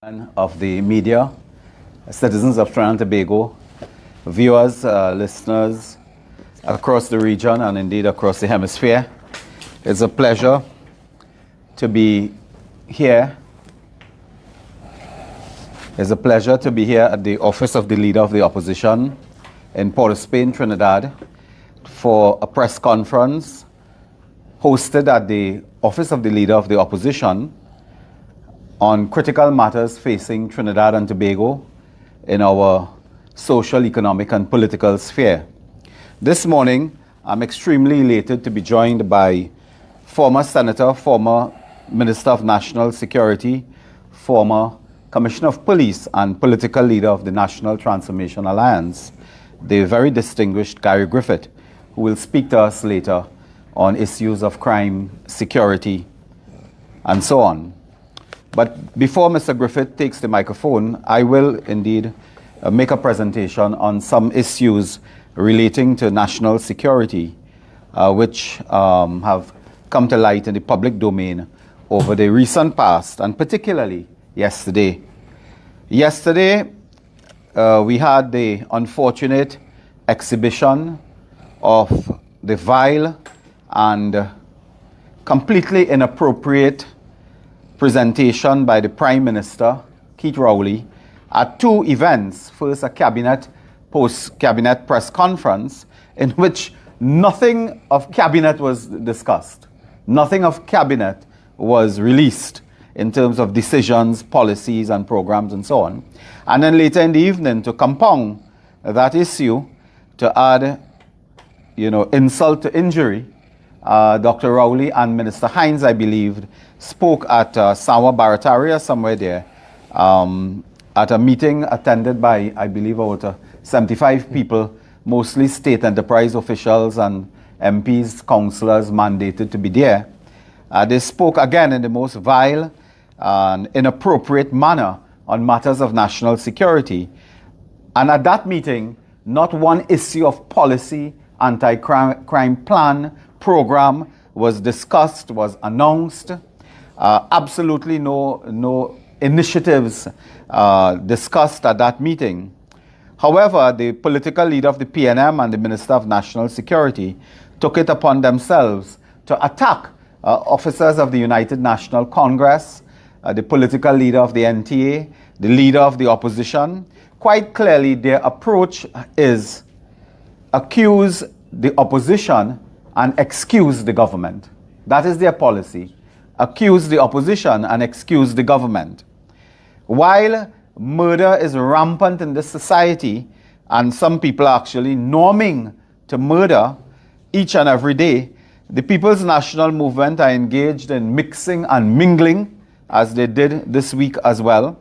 Of the media, citizens of Trinidad and Tobago, viewers, listeners across the region and indeed across the hemisphere. It's a pleasure to be here. It's a pleasure to be here at the office of the Leader of the Opposition in Port of Spain, Trinidad, for a press conference hosted at the office of the Leader of the Opposition on critical matters facing Trinidad and Tobago in our social, economic, and political sphere. This morning, I'm extremely elated to be joined by former Senator, former Minister of National Security, former Commissioner of Police, and political leader of the National Transformation Alliance, the very distinguished Gary Griffith, who will speak to us later on issues of crime, security, and so on. But before Mr. Griffith takes the microphone, I will indeed make a presentation on some issues relating to national security, which have come to light in the public domain over the recent past, and particularly yesterday. Yesterday, we had the unfortunate exhibition of the vile and completely inappropriate presentation by the Prime Minister, Keith Rowley, at two events. First, a post-cabinet press conference in which nothing of cabinet was discussed. Nothing of cabinet was released in terms of decisions, policies, and programs, and so on. And then later in the evening, to compound that issue, to add, insult to injury, Dr. Rowley and Minister Hines, I believe, spoke at Sawa Barataria, somewhere there, at a meeting attended by, I believe, about 75 people, mostly state enterprise officials and MPs, councillors mandated to be there. They spoke again in the most vile and inappropriate manner on matters of national security. And at that meeting, not one issue of policy, anti-crime plan, program was discussed, was announced. Absolutely no initiatives discussed at that meeting. However, the political leader of the PNM and the Minister of National Security took it upon themselves to attack officers of the United National Congress, the political leader of the NTA, the leader of the opposition. Quite clearly, their approach is accuse the opposition and excuse the government. That is their policy. Accuse the opposition and excuse the government. While murder is rampant in this society, and some people are actually norming to murder each and every day, the People's National Movement are engaged in mixing and mingling, as they did this week as well.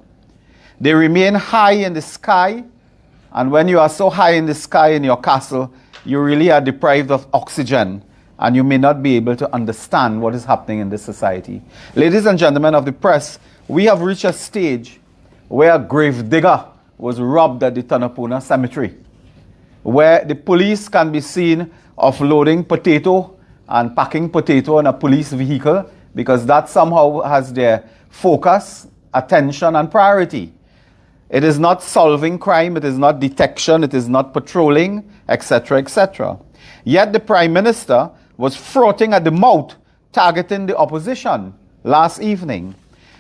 They remain high in the sky, and when you are so high in the sky in your castle, you really are deprived of oxygen, and you may not be able to understand what is happening in this society. Ladies and gentlemen of the press, we have reached a stage where a gravedigger was robbed at the Tanapuna Cemetery, where the police can be seen offloading potato and packing potato in a police vehicle, because that somehow has their focus, attention, and priority. It is not solving crime, it is not detection, it is not patrolling, etc., etc. Yet the Prime Minister was frothing at the mouth, targeting the opposition last evening.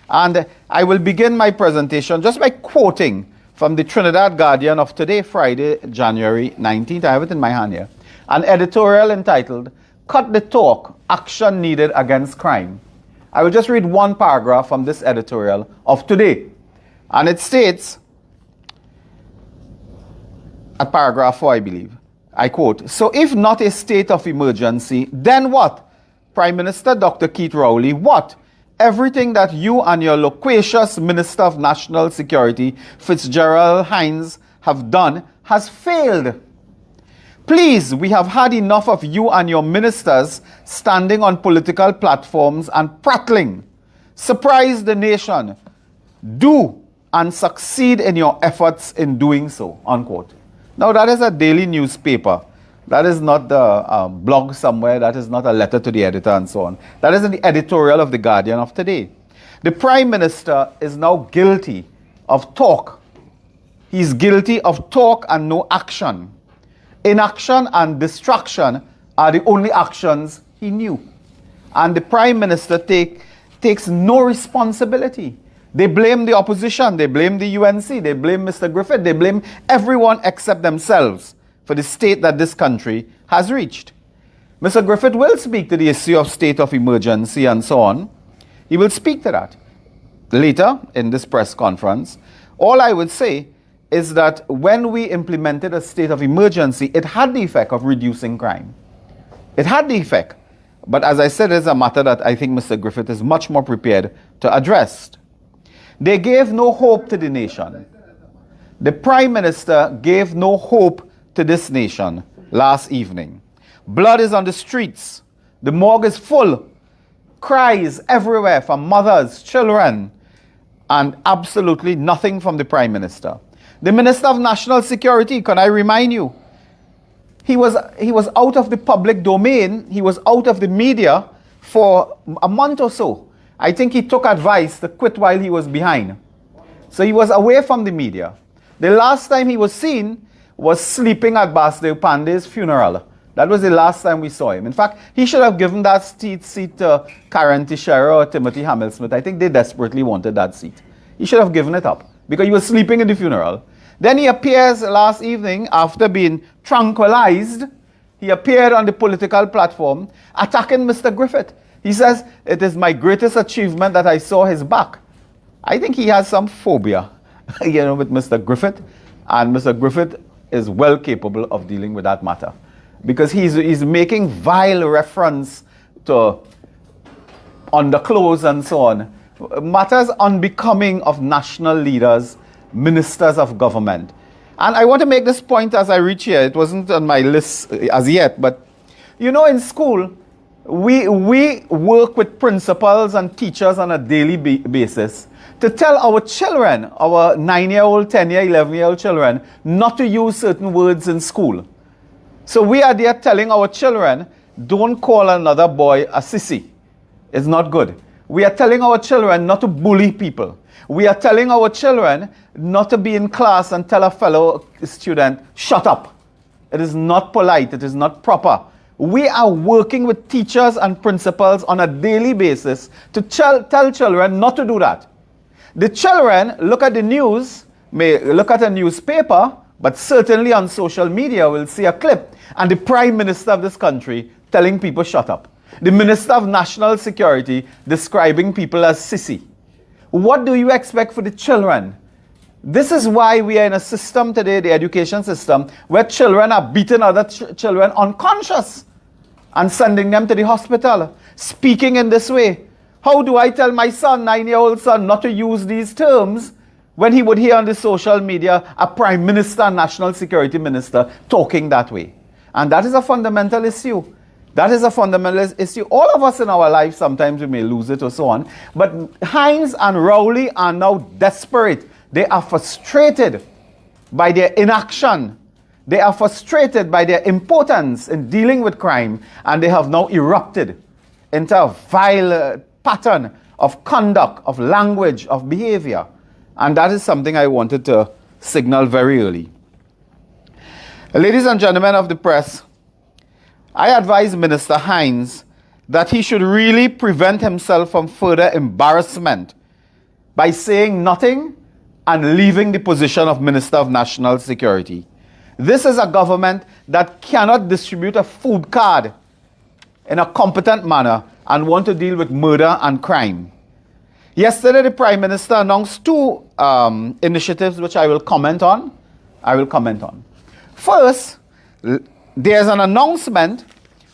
And I will begin my presentation just by quoting from the Trinidad Guardian of today, Friday, January 19th. I have it in my hand here. An editorial entitled, "Cut the Talk, Action Needed Against Crime." I will just read one paragraph from this editorial of today. And it states, at paragraph 4, I believe, I quote, "So if not a state of emergency, then what? Prime Minister Dr. Keith Rowley, what? Everything that you and your loquacious Minister of National Security, Fitzgerald Hines, have done has failed. Please, we have had enough of you and your ministers standing on political platforms and prattling. Surprise the nation. Do and succeed in your efforts in doing so," unquote. Now, that is a daily newspaper. That is not the blog somewhere. That is not a letter to the editor and so on. That is in the editorial of The Guardian of today. The Prime Minister is now guilty of talk. He's guilty of talk and no action. Inaction and distraction are the only actions he knew. And the Prime Minister takes no responsibility. They blame the opposition, they blame the UNC, they blame Mr. Griffith, they blame everyone except themselves for the state that this country has reached. Mr. Griffith will speak to the issue of state of emergency and so on. He will speak to that later in this press conference. All I would say is that when we implemented a state of emergency, it had the effect of reducing crime. It had the effect. But as I said, it's a matter that I think Mr. Griffith is much more prepared to address. They gave no hope to the nation. The Prime Minister gave no hope to this nation last evening. Blood is on the streets. The morgue is full. Cries everywhere from mothers, children, and absolutely nothing from the Prime Minister. The Minister of National Security, can I remind you, he was out of the public domain, he was out of the media for a month or so. I think he took advice to quit while he was behind. So he was away from the media. The last time he was seen was sleeping at Basdev Pandey's funeral. That was the last time we saw him. In fact, he should have given that seat to Karen Teixeira or Timothy Hamilsmith. I think they desperately wanted that seat. He should have given it up because he was sleeping in the funeral. Then he appears last evening after being tranquilized. He appeared on the political platform attacking Mr. Griffith. He says, it is my greatest achievement that I saw his back. I think he has some phobia, with Mr. Griffith. And Mr. Griffith is well capable of dealing with that matter. Because he's making vile reference to underclothes and so on. Matters unbecoming of national leaders, ministers of government. And I want to make this point as I reach here. It wasn't on my list as yet, but in school, we work with principals and teachers on a daily basis to tell our children, our 9-year-old, 10-year, 11-year-old children, not to use certain words in school. So we are there telling our children, don't call another boy a sissy. It's not good. We are telling our children not to bully people. We are telling our children not to be in class and tell a fellow student, shut up. It is not polite. It is not proper. We are working with teachers and principals on a daily basis to tell children not to do that. The children look at the news, may look at a newspaper, but certainly on social media will see a clip and the Prime Minister of this country telling people shut up. The Minister of National Security describing people as sissy. What do you expect for the children? This is why we are in a system today, the education system, where children are beating other children unconscious and sending them to the hospital, speaking in this way. How do I tell my son, 9-year-old son, not to use these terms when he would hear on the social media a Prime Minister and National Security Minister talking that way? And that is a fundamental issue. That is a fundamental issue. All of us in our life, sometimes we may lose it or so on. But Hines and Rowley are now desperate. They are frustrated by their inaction. They are frustrated by their impotence in dealing with crime. And they have now erupted into a vile pattern of conduct, of language, of behavior. And that is something I wanted to signal very early. Ladies and gentlemen of the press, I advise Minister Hines that he should really prevent himself from further embarrassment by saying nothing and leaving the position of Minister of National Security. This is a government that cannot distribute a food card in a competent manner and want to deal with murder and crime. Yesterday, the Prime Minister announced two initiatives which I will comment on. First, there's an announcement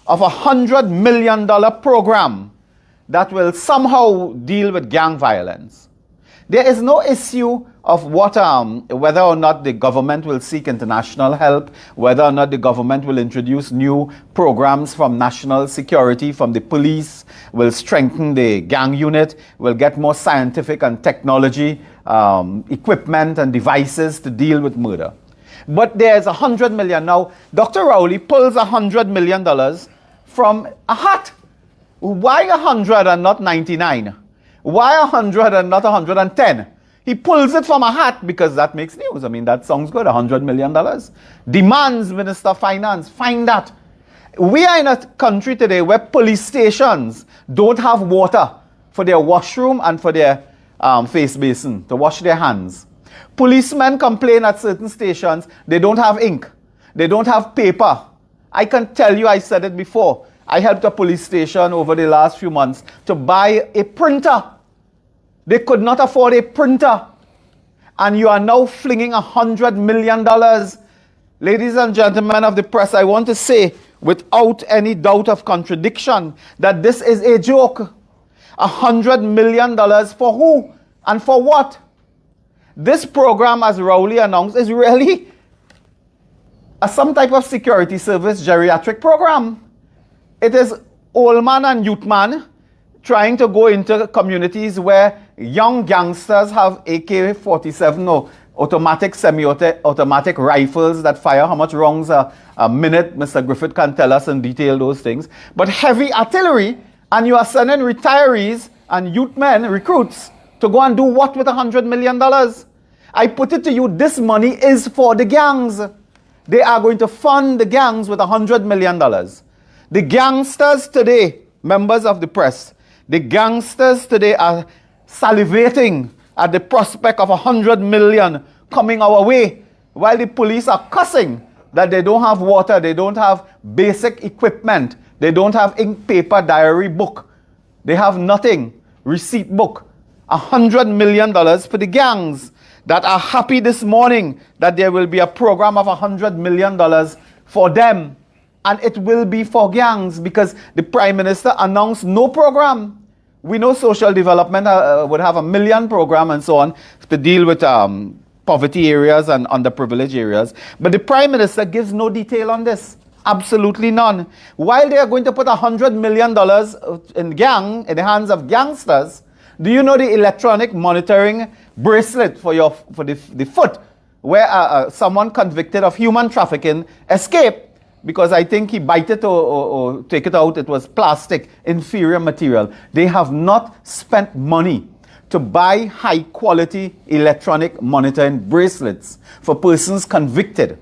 of $100 million program that will somehow deal with gang violence. There is no issue of whether or not the government will seek international help, whether or not the government will introduce new programs from national security, from the police, will strengthen the gang unit, will get more scientific and technology equipment and devices to deal with murder. But there's $100 million. Now, Dr. Rowley pulls $100 million from a hat. Why 100 and not 99? Why 100 and not 110? He pulls it from a hat because that makes news. I mean, that sounds good, $100 million. Demands Minister of Finance, find that. We are in a country today where police stations don't have water for their washroom and for their face basin to wash their hands. Policemen complain at certain stations they don't have ink. They don't have paper. I can tell you, I said it before, I helped a police station over the last few months to buy a printer. They could not afford a printer. And you are now flinging $100 million. Ladies and gentlemen of the press, I want to say, without any doubt of contradiction, that this is a joke. $100 million for who and for what? This program, as Rowley announced, is really some type of security service geriatric program. It is old man and youth man trying to go into communities where young gangsters have AK-47 or automatic, semi-automatic rifles that fire how much rounds a minute. Mr. Griffith can tell us in detail those things. But heavy artillery, and you are sending retirees and youth men, recruits, to go and do what with $100 million? I put it to you, this money is for the gangs. They are going to fund the gangs with $100 million. The gangsters today, members of the press, the gangsters today are salivating at the prospect of $100 million coming our way, while the police are cussing that they don't have water, they don't have basic equipment, they don't have ink, paper, diary, book. They have nothing. Receipt book. $100 million for the gangs that are happy this morning that there will be a program of $100 million for them. And it will be for gangs because the Prime Minister announced no program. We know social development would have $1 million program and so on to deal with poverty areas and underprivileged areas. But the Prime Minister gives no detail on this. Absolutely none. While they are going to put $100 million in the hands of gangsters, do you know the electronic monitoring bracelet for the foot where someone convicted of human trafficking escaped? Because I think he bite it or take it out, it was plastic, inferior material. They have not spent money to buy high quality electronic monitoring bracelets for persons convicted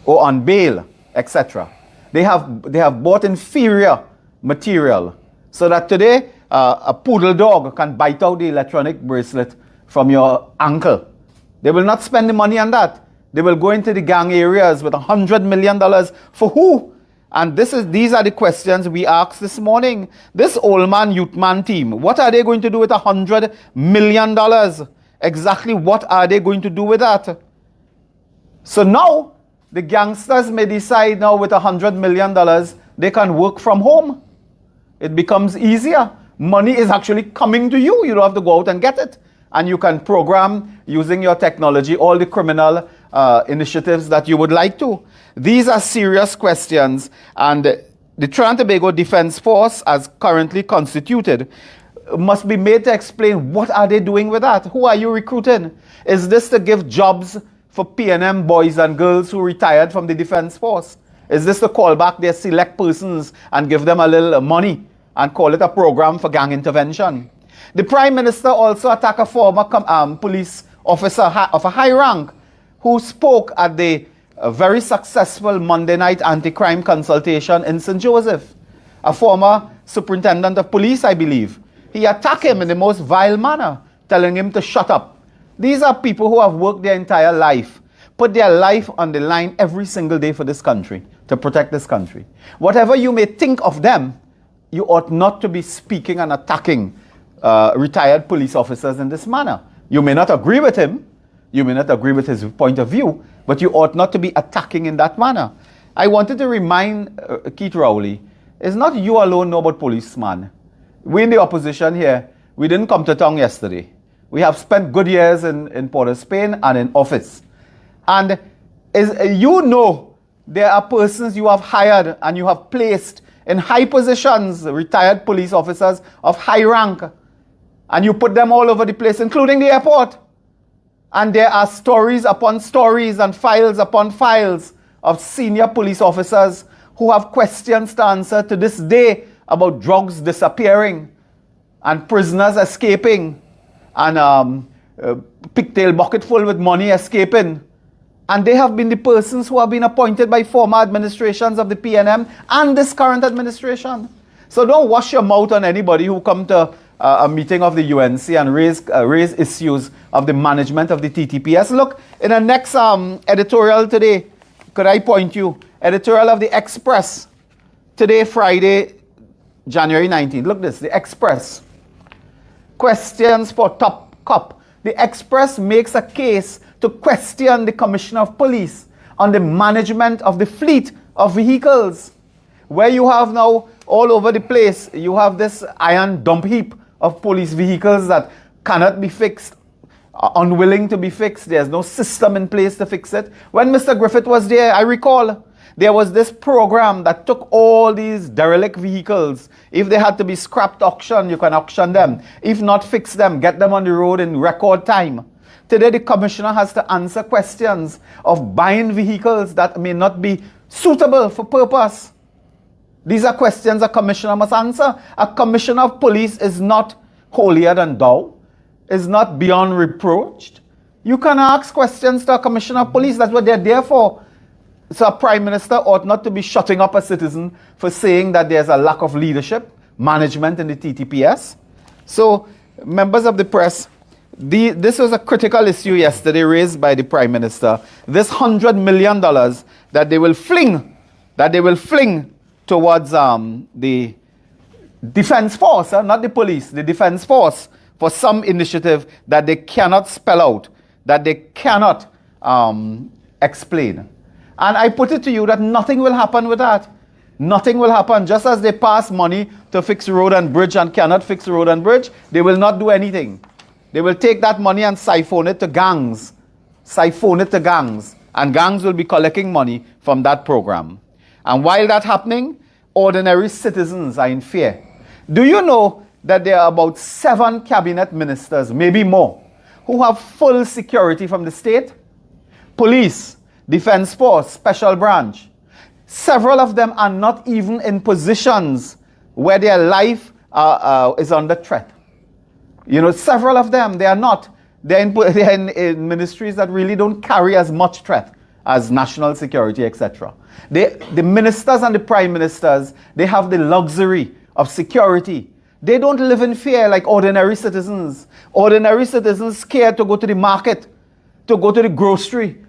or on bail, etc. They have bought inferior material so that today a poodle dog can bite out the electronic bracelet from your ankle. They will not spend the money on that. They will go into the gang areas with $100 million for who? And these are the questions we asked this morning. This old man, youth man team, what are they going to do with $100 million? Exactly what are they going to do with that? So now, the gangsters may decide now with $100 million, they can work from home. It becomes easier. Money is actually coming to you. You don't have to go out and get it. And you can program using your technology all the criminal initiatives that you would like to. These are serious questions, and the Trinidad and Tobago Defense Force, as currently constituted, must be made to explain what are they doing with that. Who are you recruiting? Is this to give jobs for PNM boys and girls who retired from the Defense Force? Is this to call back their select persons and give them a little money and call it a program for gang intervention? The Prime Minister also attacked a former police officer of a high rank who spoke at the very successful Monday night anti-crime consultation in St. Joseph. A former superintendent of police, I believe. He attacked him in the most vile manner, telling him to shut up. These are people who have worked their entire life, put their life on the line every single day for this country, to protect this country. Whatever you may think of them, you ought not to be speaking and attacking retired police officers in this manner. You may not agree with him, you may not agree with his point of view, but you ought not to be attacking in that manner. I wanted to remind Keith Rowley, it's not you alone know about policeman. We in the opposition here, we didn't come to town yesterday. We have spent good years in Port of Spain and in office. And you know there are persons you have hired and you have placed in high positions, retired police officers of high rank, and you put them all over the place, including the airport. And there are stories upon stories and files upon files of senior police officers who have questions to answer to this day about drugs disappearing and prisoners escaping, and pigtail bucket full with money escaping. And they have been the persons who have been appointed by former administrations of the PNM and this current administration. So don't wash your mouth on anybody who come to a meeting of the UNC and raise issues of the management of the TTPS. Look, in the next editorial today, could I point you? Editorial of the Express, today, Friday, January 19th. Look this, the Express. Questions for top cop. The Express makes a case to question the Commissioner of Police on the management of the fleet of vehicles. Where you have now, all over the place, you have this iron dump heap of police vehicles that cannot be fixed, unwilling to be fixed. There's no system in place to fix it. When Mr. Griffith was there, I recall, there was this program that took all these derelict vehicles. If they had to be scrapped, auction, you can auction them. If not, fix them, get them on the road in record time. Today, the commissioner has to answer questions of buying vehicles that may not be suitable for purpose. These are questions a commissioner must answer. A commissioner of police is not holier than thou, is not beyond reproach. You can ask questions to a commissioner of police. That's what they're there for. So a prime minister ought not to be shutting up a citizen for saying that there's a lack of leadership, management in the TTPS. So, members of the press, this was a critical issue yesterday raised by the prime minister. This $100 million that they will fling towards the defense force, not the police, the defense force, for some initiative that they cannot spell out, that they cannot explain. And I put it to you that nothing will happen with that. Nothing will happen. Just as they pass money to fix road and bridge and cannot fix road and bridge, they will not do anything. They will take that money and siphon it to gangs. And gangs will be collecting money from that program. And while that's happening, ordinary citizens are in fear. Do you know that there are about 7 cabinet ministers, maybe more, who have full security from the state? Police, defense force, special branch. Several of them are not even in positions where their life is under threat. You know, several of them, they are not. They're in ministries that really don't carry as much threat as national security, etc. The ministers and the prime ministers, they have the luxury of security. They don't live in fear like ordinary citizens. Ordinary citizens scared to go to the market, to go to the grocery,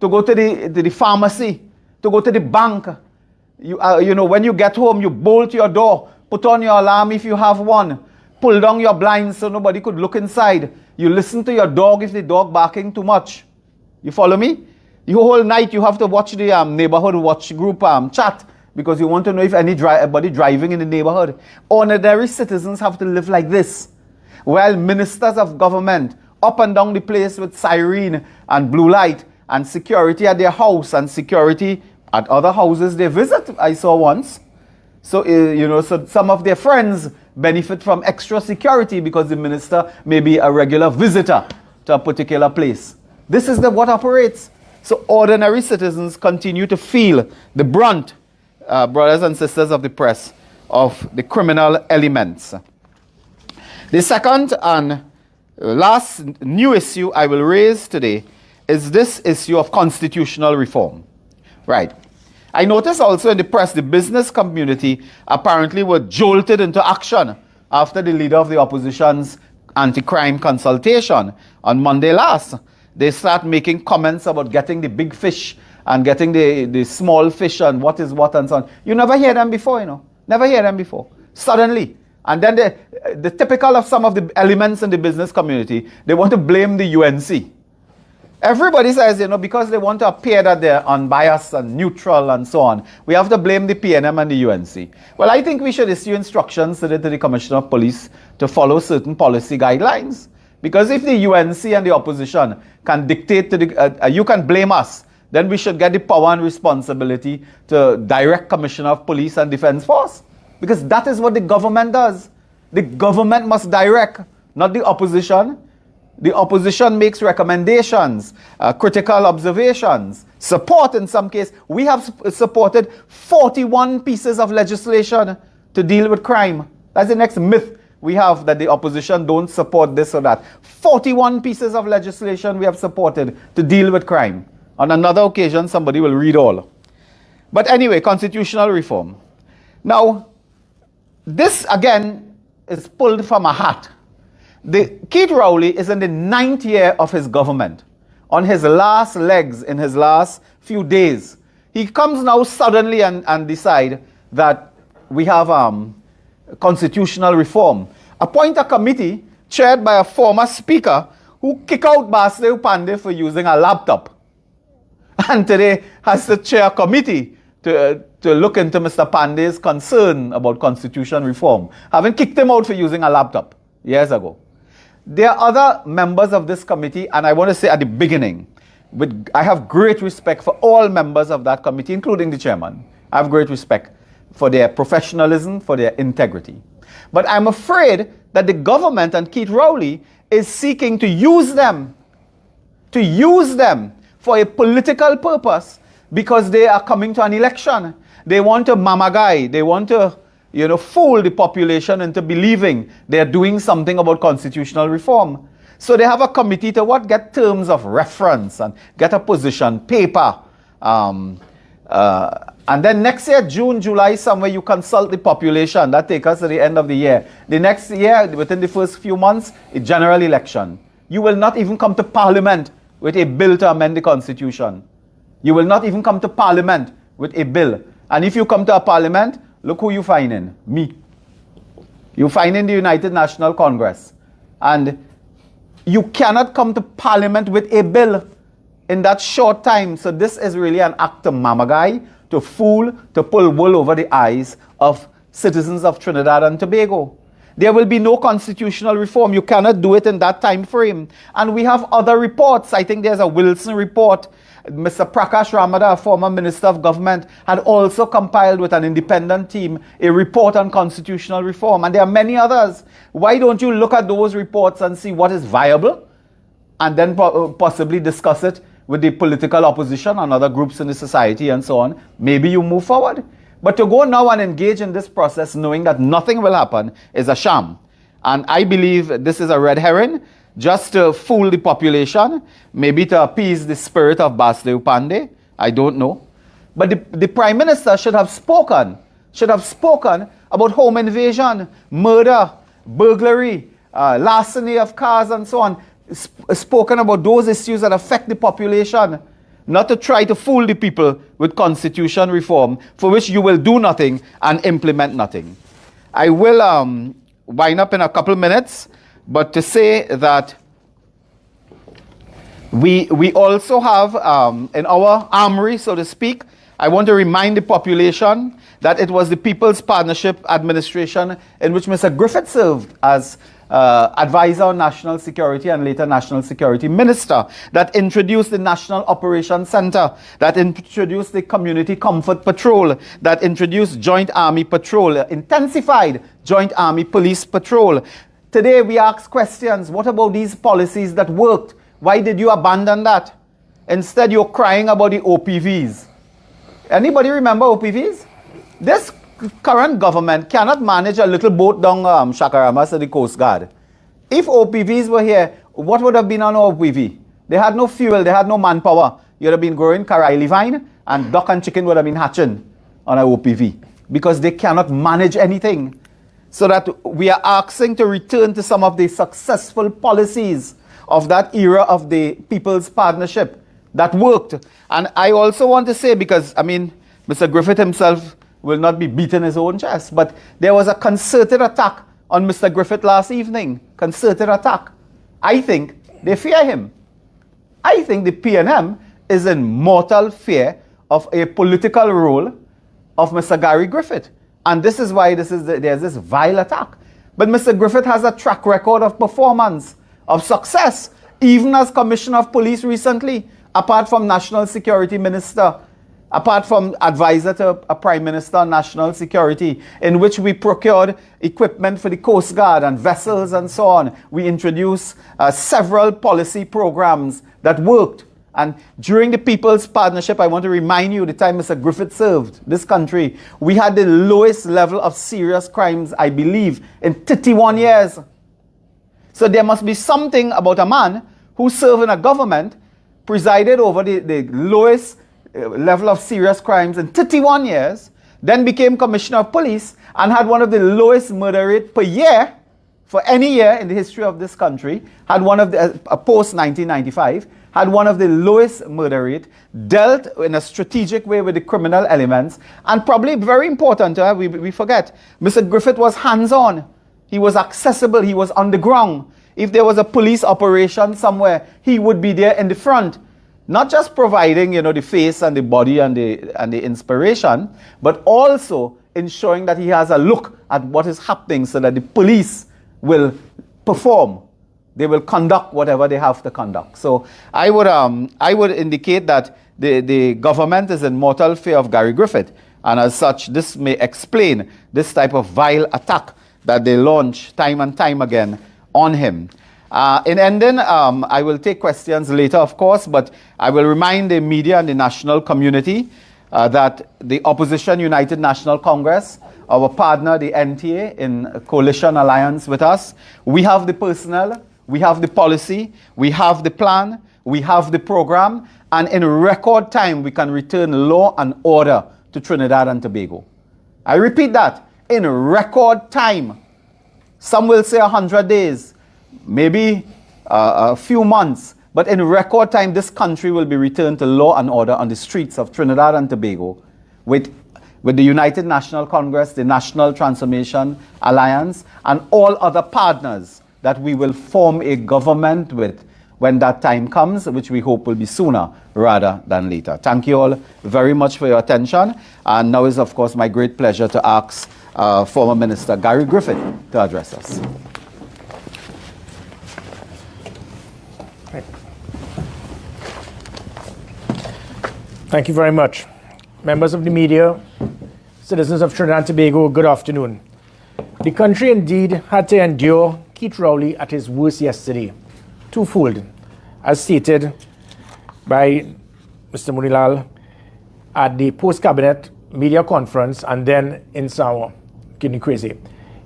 to go to the pharmacy, to go to the bank. You know, when you get home, you bolt your door, put on your alarm if you have one, pull down your blinds so nobody could look inside. You listen to your dog if the dog barking too much. You follow me? The whole night you have to watch the neighborhood watch group chat because you want to know if anybody driving in the neighborhood. Ordinary citizens have to live like this. While ministers of government up and down the place with siren and blue light and security at their house and security at other houses they visit, I saw once. So, you know, so some of their friends benefit from extra security because the minister may be a regular visitor to a particular place. This is what operates. So ordinary citizens continue to feel the brunt, brothers and sisters of the press, of the criminal elements. The second and last new issue I will raise today is this issue of constitutional reform. Right. I noticed also in the press, the business community apparently were jolted into action after the leader of the opposition's anti-crime consultation on Monday last. They start making comments about getting the big fish and getting the small fish and what is what and so on. You never hear them before, you know. Never hear them before. Suddenly. And then the typical of some of the elements in the business community, they want to blame the UNC. Everybody says, you know, because they want to appear that they're unbiased and neutral and so on, we have to blame the PNM and the UNC. Well, I think we should issue instructions to the Commissioner of Police to follow certain policy guidelines. Because if the UNC and the opposition can dictate to you can blame us, then we should get the power and responsibility to direct Commissioner of Police and Defense Force. Because that is what the government does. The government must direct, not the opposition. The opposition makes recommendations, critical observations, support in some case. We have supported 41 pieces of legislation to deal with crime. That's the next myth. we have that the opposition don't support this or that. 41 pieces of legislation we have supported to deal with crime. On another occasion, somebody will read all. But anyway, constitutional reform. Now, this again is pulled from a hat. Keith Rowley is in the 9th year of his government. On his last legs, in his last few days, he comes now suddenly and decide that we have constitutional reform. Appoint a committee chaired by a former speaker who kick out Basdev Pandey for using a laptop. And today has to chair a committee to look into Mr. Pandey's concern about constitutional reform, having kicked him out for using a laptop years ago. There are other members of this committee, and I want to say at the beginning, I have great respect for all members of that committee, including the chairman. I have great respect for their professionalism, for their integrity. But I'm afraid that the government and Keith Rowley is seeking to use them for a political purpose because they are coming to an election. They want to mamagai, they want to fool the population into believing they're doing something about constitutional reform. So they have a committee to get terms of reference and get a position paper. And then next year, June, July, somewhere you consult the population. That takes us to the end of the year. The next year, within the first few months, a general election. You will not even come to parliament with a bill to amend the constitution. You will not even come to parliament with a bill. And if you come to a parliament, look who you find in. Me. You find in the United National Congress. And you cannot come to parliament with a bill in that short time. So this is really an act of mamagai, to fool, to pull wool over the eyes of citizens of Trinidad and Tobago. There will be no constitutional reform. You cannot do it in that time frame. And we have other reports. I think there's a Wilson report. Mr. Prakash Ramada, a former Minister of Government, had also compiled with an independent team a report on constitutional reform. And there are many others. Why don't you look at those reports and see what is viable and then possibly discuss it with the political opposition and other groups in the society and so on? Maybe you move forward. But to go now and engage in this process knowing that nothing will happen is a sham. And I believe this is a red herring, just to fool the population, maybe to appease the spirit of Basdev Pandey. I don't know. But the Prime Minister should have spoken about home invasion, murder, burglary, larceny of cars and so on. Spoken about those issues that affect the population, not to try to fool the people with constitution reform for which you will do nothing and implement nothing. I will wind up in a couple minutes, but to say that we also have in our armory, so to speak, I want to remind the population that it was the People's Partnership Administration in which Mr. Griffith served as advisor on national security and later national security minister that introduced the National Operations Center, that introduced the Community Comfort Patrol, that introduced Joint Army Patrol, intensified Joint Army Police Patrol. Today we ask questions. What about these policies that worked? Why did you abandon that? Instead you're crying about the OPVs. Anybody remember OPVs? This current government cannot manage a little boat down Shakaramas to the Coast Guard. If OPVs were here, what would have been on OPV? They had no fuel, they had no manpower. You'd have been growing karaili vine and duck and chicken would have been hatching on an OPV because they cannot manage anything. So that we are asking to return to some of the successful policies of that era of the People's Partnership that worked. And I also want to say, because, Mr. Griffith himself will not be beating his own chest, but there was a concerted attack on Mr. Griffith last evening. Concerted attack. I think they fear him. I think the PNM is in mortal fear of a political role of Mr. Gary Griffith. And this is why there's this vile attack. But Mr. Griffith has a track record of performance, of success, even as Commissioner of Police recently, apart from National Security Minister, apart from advisor to a Prime Minister on National Security, in which we procured equipment for the Coast Guard and vessels and so on. We introduced several policy programs that worked. And during the People's Partnership, I want to remind you the time Mr. Griffith served this country, we had the lowest level of serious crimes, I believe, in 31 years. So there must be something about a man who served in a government, presided over the lowest level of serious crimes in 31 years, then became Commissioner of Police and had one of the lowest murder rate per year for any year in the history of this country, had one of the, post-1995, had one of the lowest murder rate, dealt in a strategic way with the criminal elements, and probably very important, we forget, Mr. Griffith was hands-on. He was accessible, he was on the ground. If there was a police operation somewhere, he would be there in the front. Not just providing, the face and the body and the inspiration, but also ensuring that he has a look at what is happening so that the police will perform. They will conduct whatever they have to conduct. So I would indicate that the government is in mortal fear of Gary Griffith, and as such, this may explain this type of vile attack that they launch time and time again on him. In ending, I will take questions later, of course, but I will remind the media and the national community that the Opposition United National Congress, our partner, the NTA, in coalition alliance with us, we have the personnel, we have the policy, we have the plan, we have the program, and in record time, we can return law and order to Trinidad and Tobago. I repeat that, in record time. Some will say 100 days, maybe a few months, but in record time, this country will be returned to law and order on the streets of Trinidad and Tobago with the United National Congress, the National Transformation Alliance, and all other partners that we will form a government with when that time comes, which we hope will be sooner rather than later. Thank you all very much for your attention. And now is, of course, my great pleasure to ask former Minister Gary Griffith to address us. Thank you very much. Members of the media, citizens of Trinidad and Tobago, good afternoon. The country indeed had to endure Keith Rowley at his worst yesterday, twofold, as stated by Mr. Munilal at the post-cabinet media conference and then in Sawa, Kidney Crazy.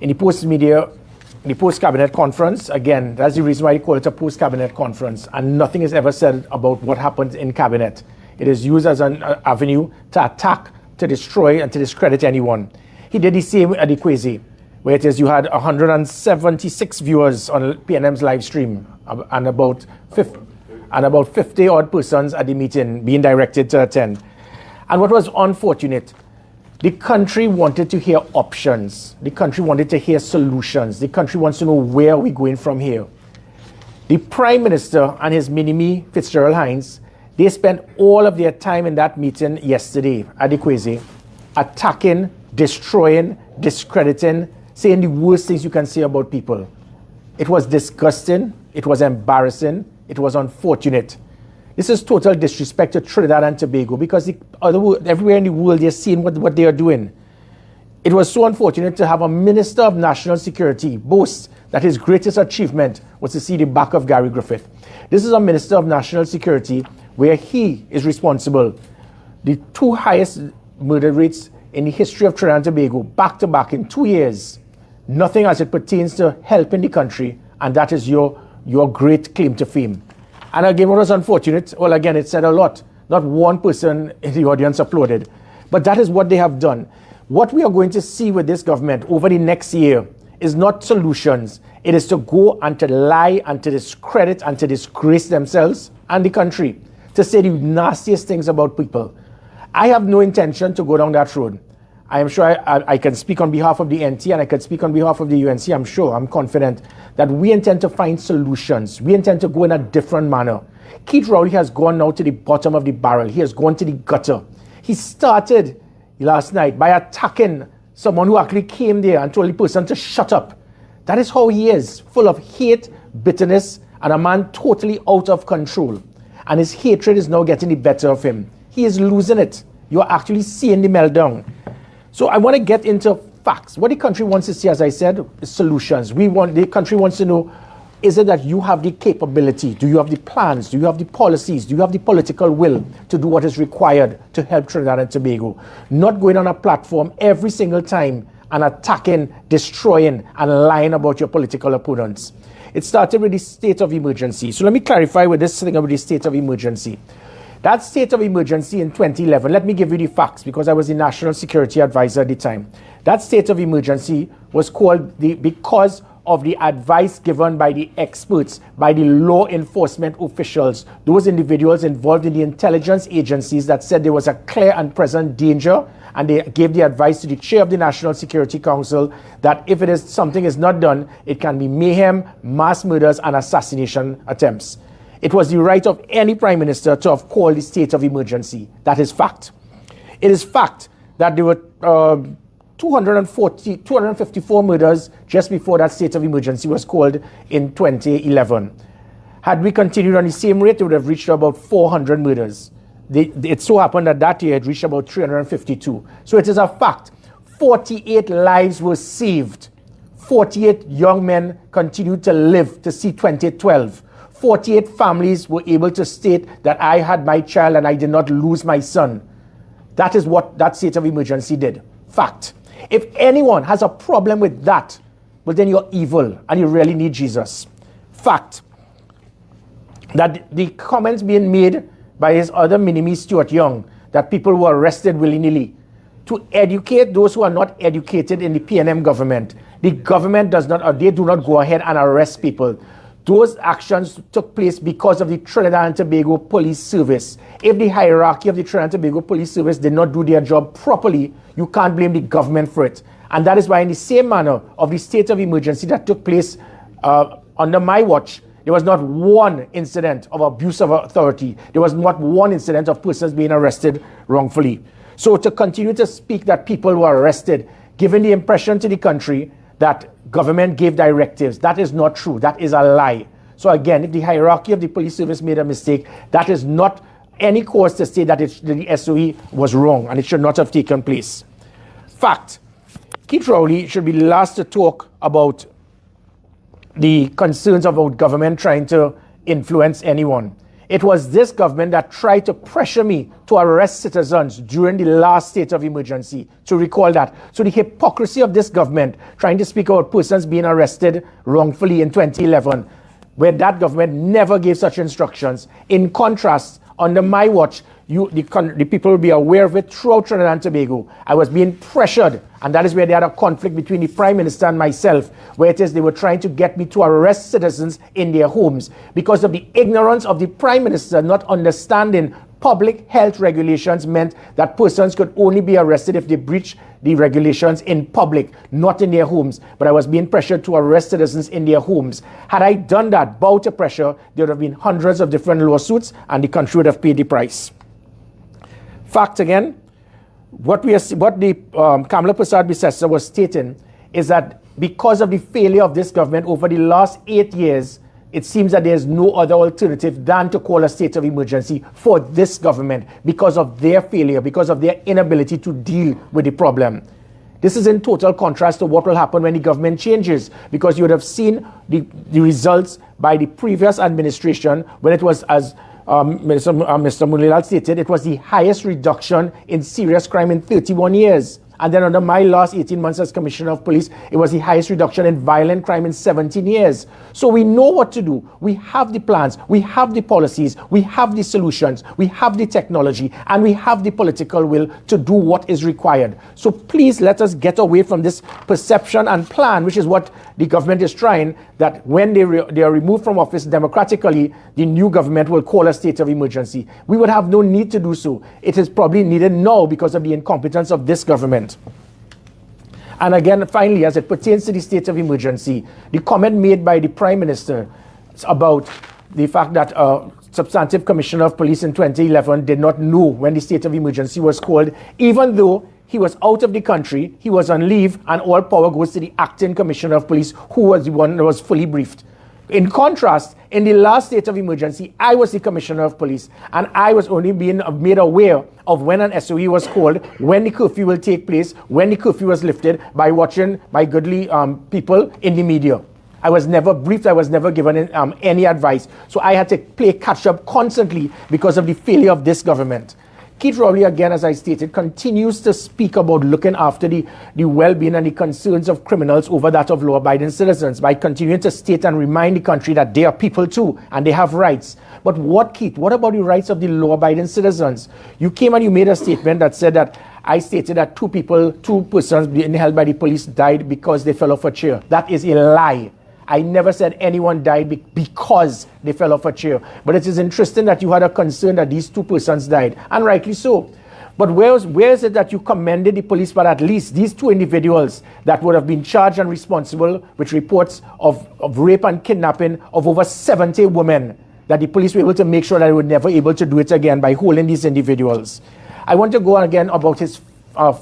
In the post-cabinet conference, again, that's the reason why they call it a post-cabinet conference, and nothing is ever said about what happened in cabinet. It is used as an avenue to attack, to destroy, and to discredit anyone. He did the same at the Kwesi, where it is you had 176 viewers on PNM's live stream and about 50 odd persons at the meeting being directed to attend. And what was unfortunate, the country wanted to hear options. The country wanted to hear solutions. The country wants to know where we're going from here. The Prime Minister and his mini-me, Fitzgerald Hines, they spent all of their time in that meeting yesterday at the Kwesi, attacking, destroying, discrediting, saying the worst things you can say about people. It was disgusting, it was embarrassing, it was unfortunate. This is total disrespect to Trinidad and Tobago because everywhere in the world they're seeing what they are doing. It was so unfortunate to have a Minister of National Security boast that his greatest achievement was to see the back of Gary Griffith. This is a Minister of National Security where he is responsible. The two highest murder rates in the history of Trinidad and Tobago, back to back in 2 years. Nothing as it pertains to helping the country, and that is your great claim to fame. And again, what was unfortunate, well, again, it said a lot. Not one person in the audience applauded. But that is what they have done. What we are going to see with this government over the next year is not solutions. It is to go and to lie and to discredit and to disgrace themselves and the country, to say the nastiest things about people. I have no intention to go down that road. I am sure I can speak on behalf of the NT and I can speak on behalf of the UNC. I'm confident that we intend to find solutions. We intend to go in a different manner. Keith Rowley has gone now to the bottom of the barrel. He has gone to the gutter. He started last night by attacking someone who actually came there and told the person to shut up. That is how he is, full of hate, bitterness, and a man totally out of control. And his hatred is now getting the better of him. He is losing it. You are actually seeing the meltdown. So I want to get into facts. What the country wants to see, as I said, is solutions. The country wants to know Is it that you have the capability? Do you have the plans? Do you have the policies? Do you have the political will to do what is required to help Trinidad and Tobago? Not going on a platform every single time and attacking, destroying, and lying about your political opponents. It started with the state of emergency. So let me clarify with this thing about the state of emergency. That state of emergency in 2011, let me give you the facts because I was the National Security Advisor at the time. That state of emergency was called because of the advice given by the experts, by the law enforcement officials, those individuals involved in the intelligence agencies that said there was a clear and present danger, and they gave the advice to the chair of the National Security Council that if something is not done, it can be mayhem, mass murders, and assassination attempts. It was the right of any prime minister to have called the state of emergency. That is fact. It is fact that there were 254 murders just before that state of emergency was called in 2011. Had we continued on the same rate, it would have reached about 400 murders. It so happened that year it reached about 352. So it is a fact. 48 lives were saved. 48 young men continued to live to see 2012. 48 families were able to state that I had my child and I did not lose my son. That is what that state of emergency did. Fact. If anyone has a problem with that, well, then you're evil and you really need Jesus. Fact. That the comments being made by his other mini-me, Stuart Young, that people were arrested willy-nilly, to educate those who are not educated in the PNM government. The government does not, or they do not go ahead and arrest people. Those actions took place because of the Trinidad and Tobago Police Service. If the hierarchy of the Trinidad and Tobago Police Service did not do their job properly, you can't blame the government for it. And that is why in the same manner of the state of emergency that took place under my watch, there was not one incident of abuse of authority. There was not one incident of persons being arrested wrongfully. So to continue to speak that people were arrested, giving the impression to the country that government gave directives, that is not true. That is a lie. So again, if the hierarchy of the police service made a mistake, that is not any cause to say that the SOE was wrong and it should not have taken place. Fact. Keith Rowley should be the last to talk about the concerns about government trying to influence anyone. It was this government that tried to pressure me to arrest citizens during the last state of emergency, to recall that. So the hypocrisy of this government trying to speak about persons being arrested wrongfully in 2011, where that government never gave such instructions. In contrast, under my watch, the people will be aware of it throughout Trinidad and Tobago. I was being pressured, and that is where they had a conflict between the Prime Minister and myself, where it is they were trying to get me to arrest citizens in their homes because of the ignorance of the Prime Minister not understanding public health regulations meant that persons could only be arrested if they breach the regulations in public, not in their homes. But I was being pressured to arrest citizens in their homes. Had I done that, bow to pressure, there would have been hundreds of different lawsuits and the country would have paid the price. Fact again, what the Kamala Persad-Bissessar was stating is that because of the failure of this government over the last 8 years, it seems that there's no other alternative than to call a state of emergency for this government because of their failure, because of their inability to deal with the problem. This is in total contrast to what will happen when the government changes, because you would have seen the results by the previous administration when it was, as Mr. Mulilal stated, it was the highest reduction in serious crime in 31 years. And then under my last 18 months as Commissioner of Police, it was the highest reduction in violent crime in 17 years. So we know what to do. We have the plans, we have the policies, we have the solutions, we have the technology, and we have the political will to do what is required. So please let us get away from this perception and plan, which is what the government is trying, that when they are removed from office democratically, the new government will call a state of emergency. We would have no need to do so. It is probably needed now because of the incompetence of this government. And again, finally, as it pertains to the state of emergency, the comment made by the Prime Minister about the fact that substantive Commissioner of Police in 2011 did not know when the state of emergency was called, even though he was out of the country, he was on leave, and all power goes to the acting Commissioner of Police, who was the one that was fully briefed. In contrast, in the last state of emergency, I was the Commissioner of Police, and I was only being made aware of when an SOE was called, when the curfew will take place, when the curfew was lifted, by watching my goodly people in the media. I was never briefed. I was never given any advice. So I had to play catch up constantly because of the failure of this government. Keith Rowley, again, as I stated, continues to speak about looking after the well-being and the concerns of criminals over that of law-abiding citizens by continuing to state and remind the country that they are people too and they have rights. But what, Keith, what about the rights of the law-abiding citizens? You came and you made a statement that said that I stated that two persons being held by the police died because they fell off a chair. That is a lie. I never said anyone died because they fell off a chair. But it is interesting that you had a concern that these two persons died, and rightly so. But where is it that you commended the police, but at least these two individuals that would have been charged and responsible with reports of rape and kidnapping of over 70 women, that the police were able to make sure that they were never able to do it again by holding these individuals? I want to go on again about his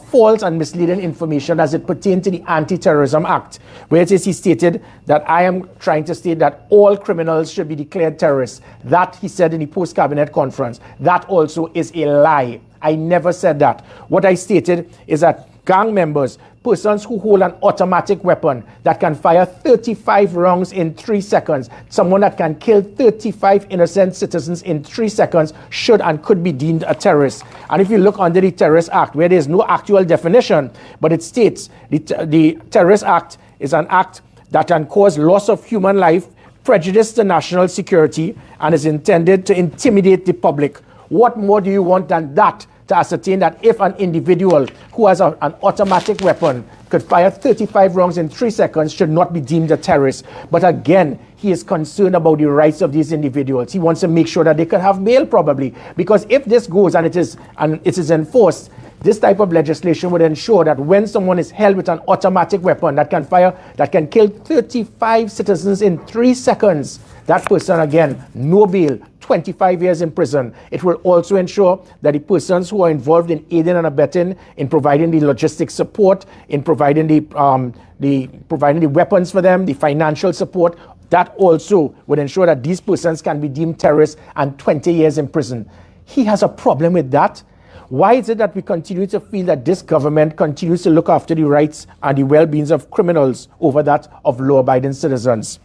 false and misleading information as it pertained to the Anti-Terrorism Act, where it is he stated that I am trying to state that all criminals should be declared terrorists. That he said in the post-cabinet conference. That also is a lie. I never said that. What I stated is that gang members, persons who hold an automatic weapon that can fire 35 rounds in 3 seconds, someone that can kill 35 innocent citizens in 3 seconds should and could be deemed a terrorist. And if you look under the Terrorist Act, where there is no actual definition, but it states the Terrorist Act is an act that can cause loss of human life, prejudice to national security, and is intended to intimidate the public. What more do you want than that, to ascertain that if an individual who has an automatic weapon could fire 35 rounds in 3 seconds should not be deemed a terrorist? But again, he is concerned about the rights of these individuals. He wants to make sure that they can have bail, probably, because if this goes and it is enforced, this type of legislation would ensure that when someone is held with an automatic weapon that can kill 35 citizens in 3 seconds, that person, again, no bail, 25 years in prison. It will also ensure that the persons who are involved in aiding and abetting, in providing the logistic support, in providing the weapons for them, the financial support, that also would ensure that these persons can be deemed terrorists and 20 years in prison. He has a problem with that. Why is it that we continue to feel that this government continues to look after the rights and the well-being of criminals over that of law-abiding citizens?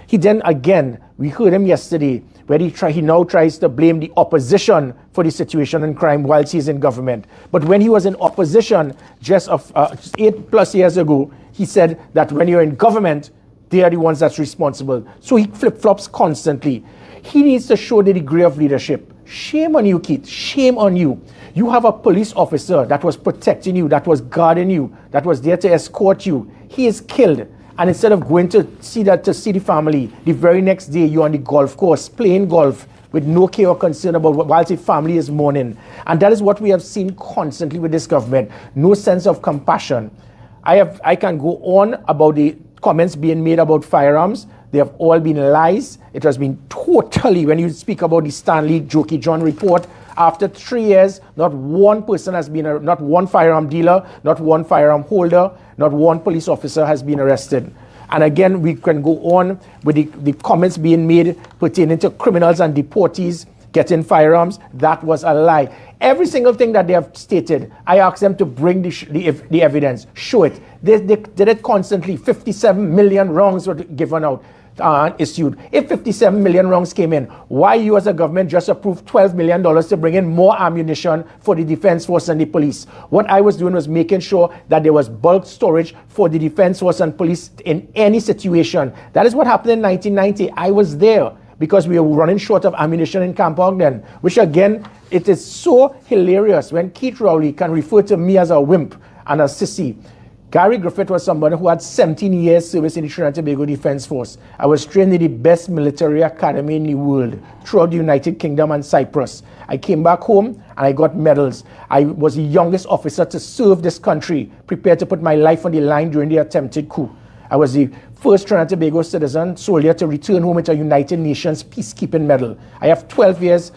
He then, again, we heard him yesterday, where he now tries to blame the opposition for the situation and crime whilst he's in government. But when he was in opposition just 8+ years ago, he said that when you're in government, they are the ones that's responsible. So he flip-flops constantly. He needs to show the degree of leadership. Shame on you, Keith. Shame on you. You have a police officer that was protecting you, that was guarding you, that was there to escort you. He is killed. And instead of going to see the family, the very next day you're on the golf course playing golf with no care or concern about whilst the family is mourning. And that is what we have seen constantly with this government. No sense of compassion. I can go on about the comments being made about firearms. They have all been lies. It has been totally, when you speak about the Stanley Jokey John report, after 3 years, not one person has been, not one firearm dealer, not one firearm holder, not one police officer has been arrested. And again, we can go on with the comments being made pertaining to criminals and deportees getting firearms. That was a lie. Every single thing that they have stated, I asked them to bring the evidence, show it. They did it constantly. 57 million rounds were given out. Issued. If 57 million rounds came in, why you as a government just approved $12 million to bring in more ammunition for the Defense Force and the police? What I was doing was making sure that there was bulk storage for the Defense Force and police in any situation. That is what happened in 1990. I was there because we were running short of ammunition in Camp Ogden, which again, it is so hilarious when Keith Rowley can refer to me as a wimp and a sissy. Gary Griffith was somebody who had 17 years service in the Trinidad and Tobago Defense Force. I was trained in the best military academy in the world throughout the United Kingdom and Cyprus. I came back home and I got medals. I was the youngest officer to serve this country, prepared to put my life on the line during the attempted coup. I was the first Trinidad and Tobago citizen soldier to return home with a United Nations peacekeeping medal. I have 12 years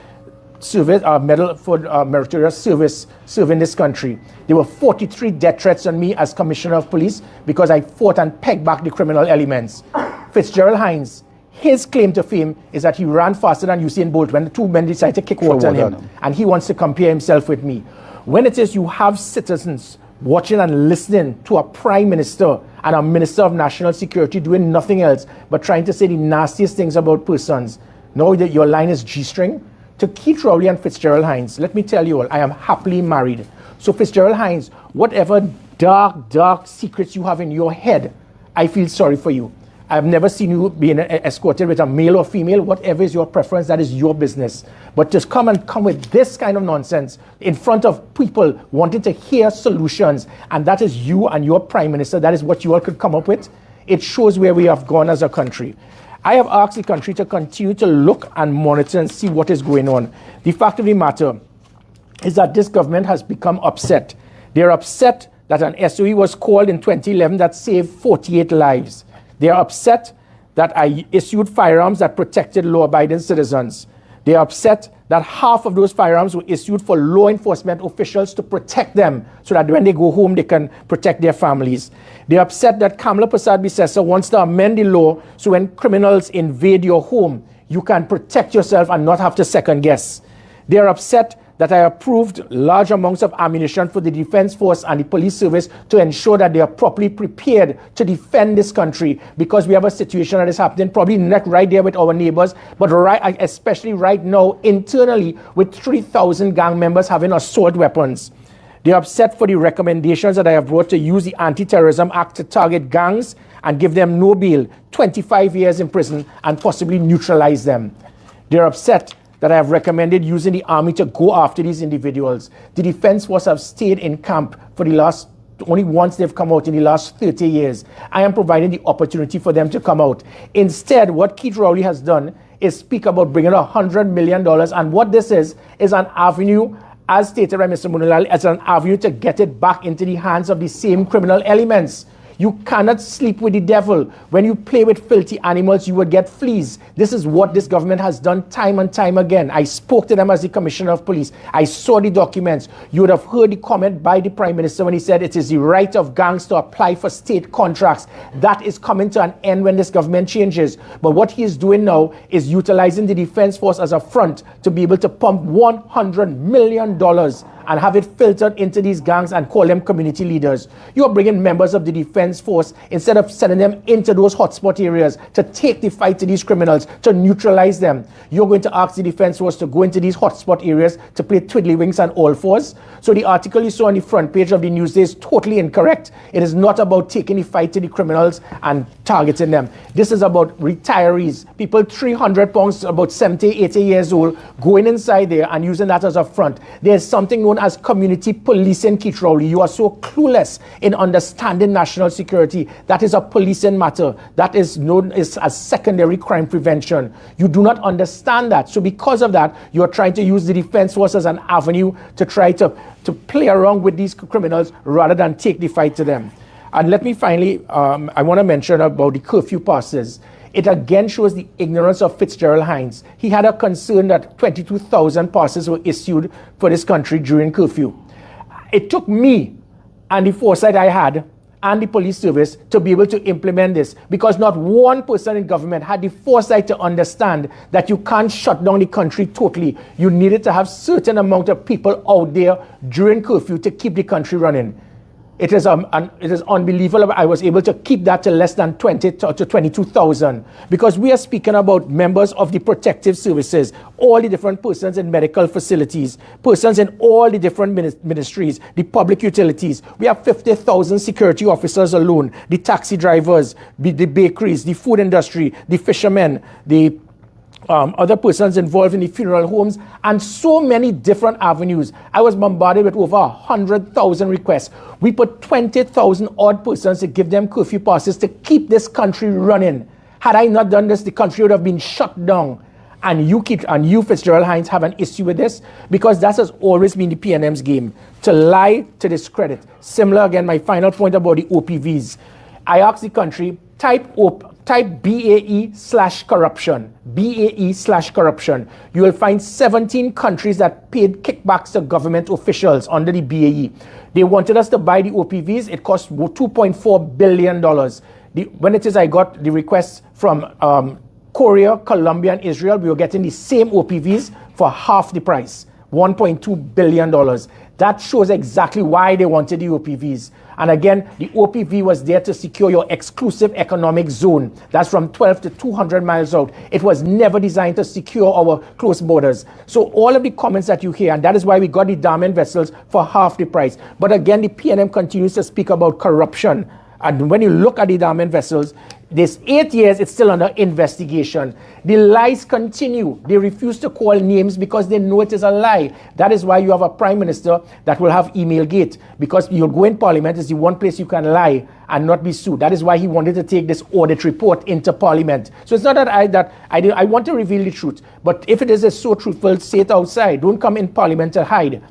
service, medal for meritorious service serving this country. There were 43 death threats on me as Commissioner of Police because I fought and pegged back the criminal elements. Fitzgerald Hines, his claim to fame is that he ran faster than Usain Bolt when the two men decided to kick water on him. And he wants to compare himself with me. When it is you have citizens watching and listening to a prime minister and a Minister of National Security doing nothing else but trying to say the nastiest things about persons. Now that your line is G-string. To Keith Rowley and Fitzgerald Hines, let me tell you all, I am happily married. So Fitzgerald Hines, whatever dark secrets you have in your head, I feel sorry for you. I've never seen you being escorted with a male or female. Whatever is your preference, that is your business. But to come with this kind of nonsense in front of people wanting to hear solutions, and that is you and your prime minister, that is what you all could come up with, it shows where we have gone as a country. I have asked the country to continue to look and monitor and see what is going on. The fact of the matter is that this government has become upset. They're upset that an SOE was called in 2011 that saved 48 lives. They are upset that I issued firearms that protected law-abiding citizens. They are upset that half of those firearms were issued for law enforcement officials to protect them so that when they go home, they can protect their families. They are upset that Kamala Persad-Bissessar wants to amend the law so when criminals invade your home, you can protect yourself and not have to second guess. They are upset that I approved large amounts of ammunition for the Defense Force and the police service to ensure that they are properly prepared to defend this country, because we have a situation that is happening probably not right there with our neighbors, but especially right now internally with 3,000 gang members having assault weapons. They are upset for the recommendations that I have brought to use the Anti-Terrorism Act to target gangs and give them no bail, 25 years in prison, and possibly neutralize them. They are upset that I have recommended using the army to go after these individuals. The Defense Force have stayed in camp for only once they've come out in the last 30 years. I am providing the opportunity for them to come out. Instead, what Keith Rowley has done is speak about bringing $100 million, and what this is an avenue, as stated by Mr. Munulal, as an avenue to get it back into the hands of the same criminal elements. You cannot sleep with the devil. When you play with filthy animals, you would get fleas. This is what this government has done time and time again. I spoke to them as the Commissioner of Police. I saw the documents. You would have heard the comment by the Prime Minister when he said it is the right of gangs to apply for state contracts. That is coming to an end when this government changes. But what he is doing now is utilizing the Defense Force as a front to be able to pump $100 million and have it filtered into these gangs and call them community leaders. You are bringing members of the Defense Force instead of sending them into those hotspot areas to take the fight to these criminals, to neutralize them. You're going to ask the Defense Force to go into these hotspot areas to play twiddlywinks and all fours. So the article you saw on the front page of the Newsday is totally incorrect. It is not about taking the fight to the criminals and targeting them. This is about retirees, people 300 pounds, about 70, 80 years old, going inside there and using that as a front. There's something known as community policing, Keith Rowley. You are so clueless in understanding national security. That is a policing matter. That is known as secondary crime prevention. You do not understand that. So because of that, you are trying to use the Defense Force as an avenue to try to play around with these criminals rather than take the fight to them. And let me finally, I want to mention about the curfew passes. It again shows the ignorance of Fitzgerald Hines. He had a concern that 22,000 passes were issued for this country during curfew. It took me and the foresight I had and the police service to be able to implement this, because not one person in government had the foresight to understand that you can't shut down the country totally. You needed to have certain amount of people out there during curfew to keep the country running. It is unbelievable. I was able to keep that to less than 20 to 22,000, because we are speaking about members of the protective services, all the different persons in medical facilities, persons in all the different ministries, the public utilities. We have 50,000 security officers alone, the taxi drivers, the bakeries, the food industry, the fishermen, the other persons involved in the funeral homes, and so many different avenues. I was bombarded with over 100,000 requests. We put 20,000 odd persons to give them curfew passes to keep this country running. Had I not done this, the country would have been shut down. And you, Fitzgerald Hines, have an issue with this, because that has always been the PNM's game, to lie, to discredit. Similar, again, my final point about the OPVs. I asked the country, type BAE/corruption. BAE/corruption. You will find 17 countries that paid kickbacks to government officials under the BAE. They wanted us to buy the OPVs. It cost $2.4 billion. I got the requests from Korea, Colombia, and Israel, we were getting the same OPVs for half the price. $1.2 billion. That shows exactly why they wanted the OPVs. And again, the OPV was there to secure your exclusive economic zone. That's from 12 to 200 miles out. It was never designed to secure our close borders. So all of the comments that you hear, and that is why we got the Damen vessels for half the price. But again, the PNM continues to speak about corruption. And when you look at the Damen vessels, this 8 years, it's still under investigation. The lies continue. They refuse to call names because they know it is a lie. That is why you have a prime minister that will have email gate, because you'll go in parliament, is the one place you can lie and not be sued. That is why he wanted to take this audit report into parliament. So it's not that I want to reveal the truth, but if it is so truthful, say it outside. Don't come in parliament to hide.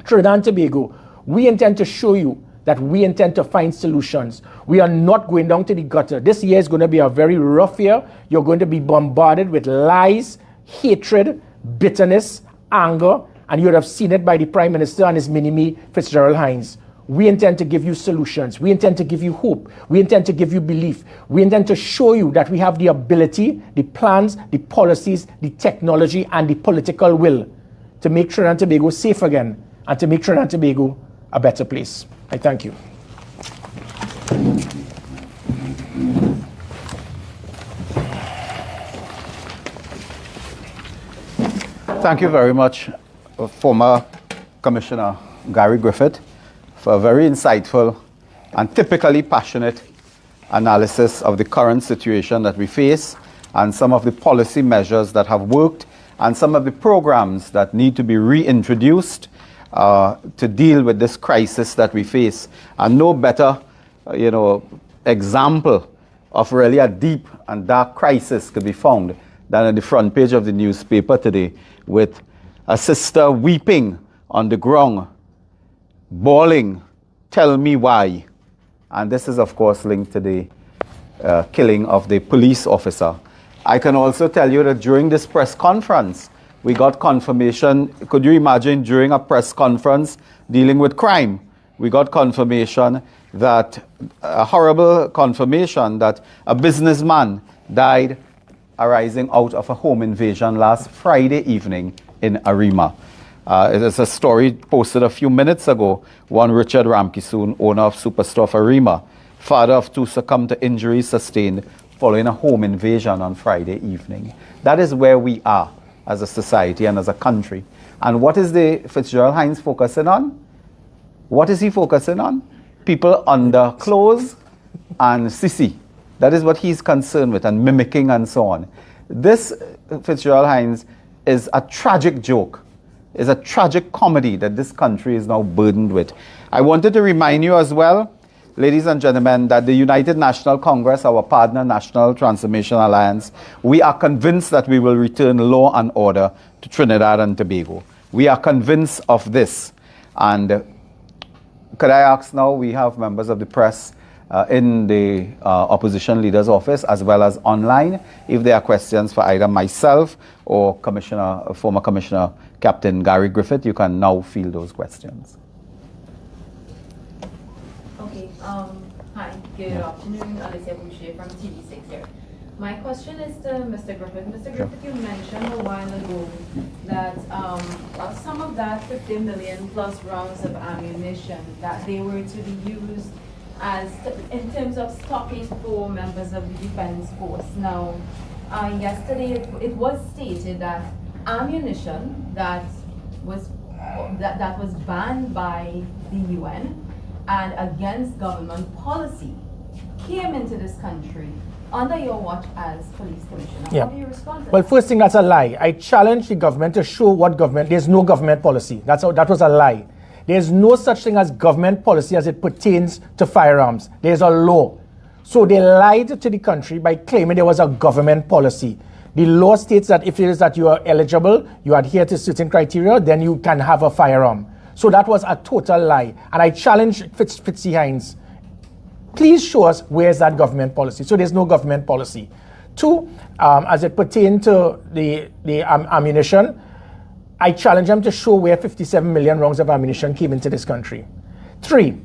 Trinidad and Tobago, we intend to show you that we intend to find solutions. We are not going down to the gutter. This year is going to be a very rough year. You're going to be bombarded with lies, hatred, bitterness, anger, and you would have seen it by the Prime Minister and his mini-me, Fitzgerald Hines. We intend to give you solutions. We intend to give you hope. We intend to give you belief. We intend to show you that we have the ability, the plans, the policies, the technology, and the political will to make Trinidad and Tobago safe again and to make Trinidad and Tobago a better place. I thank you. Thank you very much, former Commissioner Gary Griffith, for a very insightful and typically passionate analysis of the current situation that we face and some of the policy measures that have worked and some of the programs that need to be reintroduced to deal with this crisis that we face. And no better, example of really a deep and dark crisis could be found than on the front page of the newspaper today, with a sister weeping on the ground, bawling, "Tell me why." And this is, of course, linked to the killing of the police officer. I can also tell you that during this press conference, we got confirmation. Could you imagine, during a press conference dealing with crime, we got confirmation that, a horrible confirmation that a businessman died arising out of a home invasion last Friday evening in Arima. It is a story posted a few minutes ago. One Richard Ramkisoon, owner of Superstore of Arima, father of two, succumbed to injuries sustained following a home invasion on Friday evening. That is where we are as a society and as a country. And what is the Fitzgerald Hines focusing on? What is he focusing on? People under clothes and sissy. That is what he's concerned with, and mimicking and so on. This, Fitzgerald Hines, is a tragic joke. Is a tragic comedy that this country is now burdened with. I wanted to remind you as well, ladies and gentlemen, that the United National Congress, our partner National Transformation Alliance, we are convinced that we will return law and order to Trinidad and Tobago. We are convinced of this. And could I ask now, we have members of the press in the opposition leader's office as well as online. If there are questions for either myself or former Commissioner Captain Gary Griffith, you can now field those questions. Okay. Hi. Good afternoon. Alicia Boucher from TV6 here. My question is to Mr. Griffith. Mr. Griffith, you mentioned a while ago that some of that 50 million plus rounds of ammunition, that they were to be used in terms of stocking for members of the defense force. Now, yesterday it was stated that ammunition that was banned by the UN and against government policy came into this country under your watch as police commissioner. Yeah. How do you respond to Well, that? first thing, that's a lie. I challenge the government to show what government. There's no government policy. That was a lie. There's no such thing as government policy as it pertains to firearms. There's a law. So they lied to the country by claiming there was a government policy. The law states that if it is that you are eligible, you adhere to certain criteria, then you can have a firearm. So that was a total lie. And I challenge Fitzy Hines. Please show us where's that government policy. So there's no government policy. Two, as it pertains to the ammunition, I challenge them to show where 57 million rounds of ammunition came into this country. Three,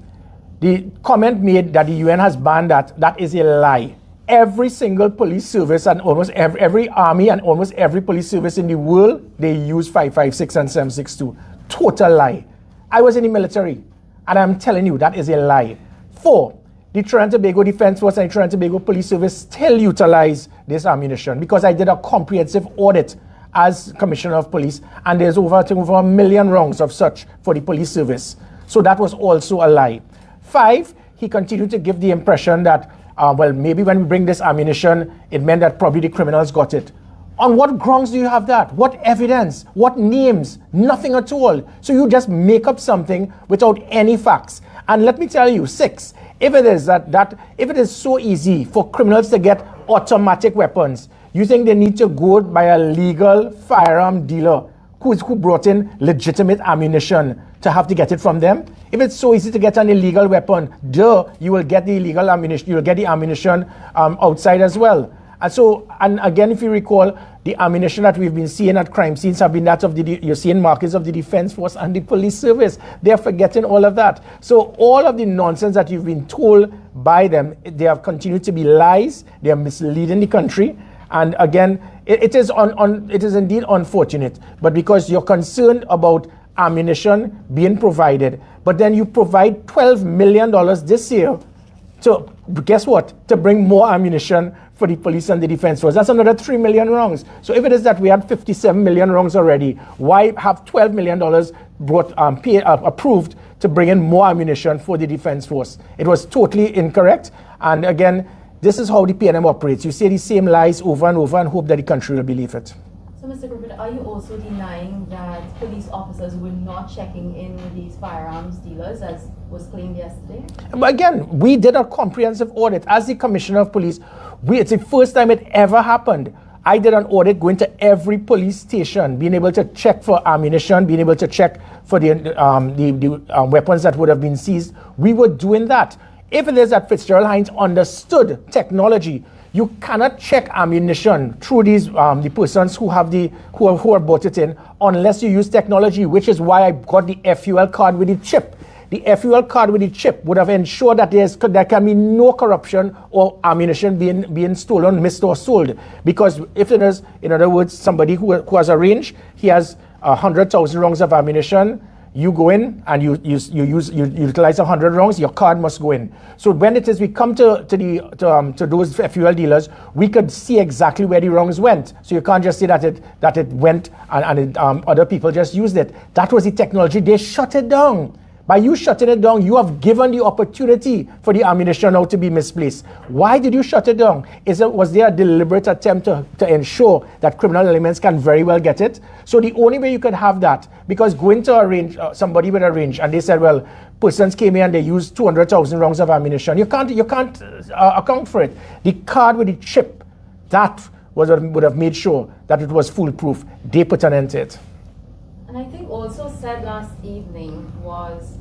the comment made that the UN has banned that is a lie. every single police service and almost every army and almost every police service in the world, they use 556 and 762. Total lie. I was in the military, and I'm telling you, that is a lie. 4, the Trinidad and Tobago Defense Force and the Trinidad and Tobago Police Service still utilize this ammunition because I did a comprehensive audit as Commissioner of Police, and there's over 1 million rounds of such for the police service. So that was also a lie. 5, he continued to give the impression that, well, maybe when we bring this ammunition, it meant that probably the criminals got it. On what grounds do you have that? What evidence? What names? Nothing at all. So you just make up something without any facts. And let me tell you, 6, if it is if it is so easy for criminals to get automatic weapons, you think they need to go by a legal firearm dealer who brought in legitimate ammunition to have to get it from them? If it's so easy to get an illegal weapon, you will get the illegal ammunition, you will get the ammunition outside as well. And again, if you recall, the ammunition that we've been seeing at crime scenes have been that of you're seeing markers of the Defense Force and the police service. They're forgetting all of that. So all of the nonsense that you've been told by them, they have continued to be lies. They are misleading the country. And again, it is indeed unfortunate, but because you're concerned about ammunition being provided, but then you provide $12 million this year to, guess what, to bring more ammunition for the police and the defense force. That's another 3 million rounds. So if it is that we had 57 million rounds already, why have $12 million approved to bring in more ammunition for the defense force? It was totally incorrect. And again, this is how the PNM operates. You say the same lies over and over and hope that the country will believe it. So, Mr. Griffith, are you also denying that police officers were not checking in with these firearms dealers, as was claimed yesterday? But again, we did a comprehensive audit. As the Commissioner of Police, it's the first time it ever happened. I did an audit going to every police station, being able to check for ammunition, being able to check for the weapons that would have been seized. We were doing that. If it is that Fitzgerald Hines understood technology, you cannot check ammunition through these the persons who have who are bought it in unless you use technology, which is why I got the FUL card with the chip. The FUL card with the chip would have ensured that there can be no corruption or ammunition being stolen, missed or sold. Because if it is, in other words, somebody who has a range, he has 100,000 rounds of ammunition. You go in and you utilize 100 rounds, your card must go in. So when it is we come to those FUL dealers, we could see exactly where the rounds went. So you can't just say that it went and other people just used it. That was the technology. They shut it down. By you shutting it down, you have given the opportunity for the ammunition now to be misplaced. Why did you shut it down? Was there a deliberate attempt to ensure that criminal elements can very well get it? So the only way you could have that, because going to a range, somebody with a range, and they said, well, persons came here and they used 200,000 rounds of ammunition. You can't account for it. The card with the chip, that would have made sure that it was foolproof. They put an end to it. And I think also said last evening was,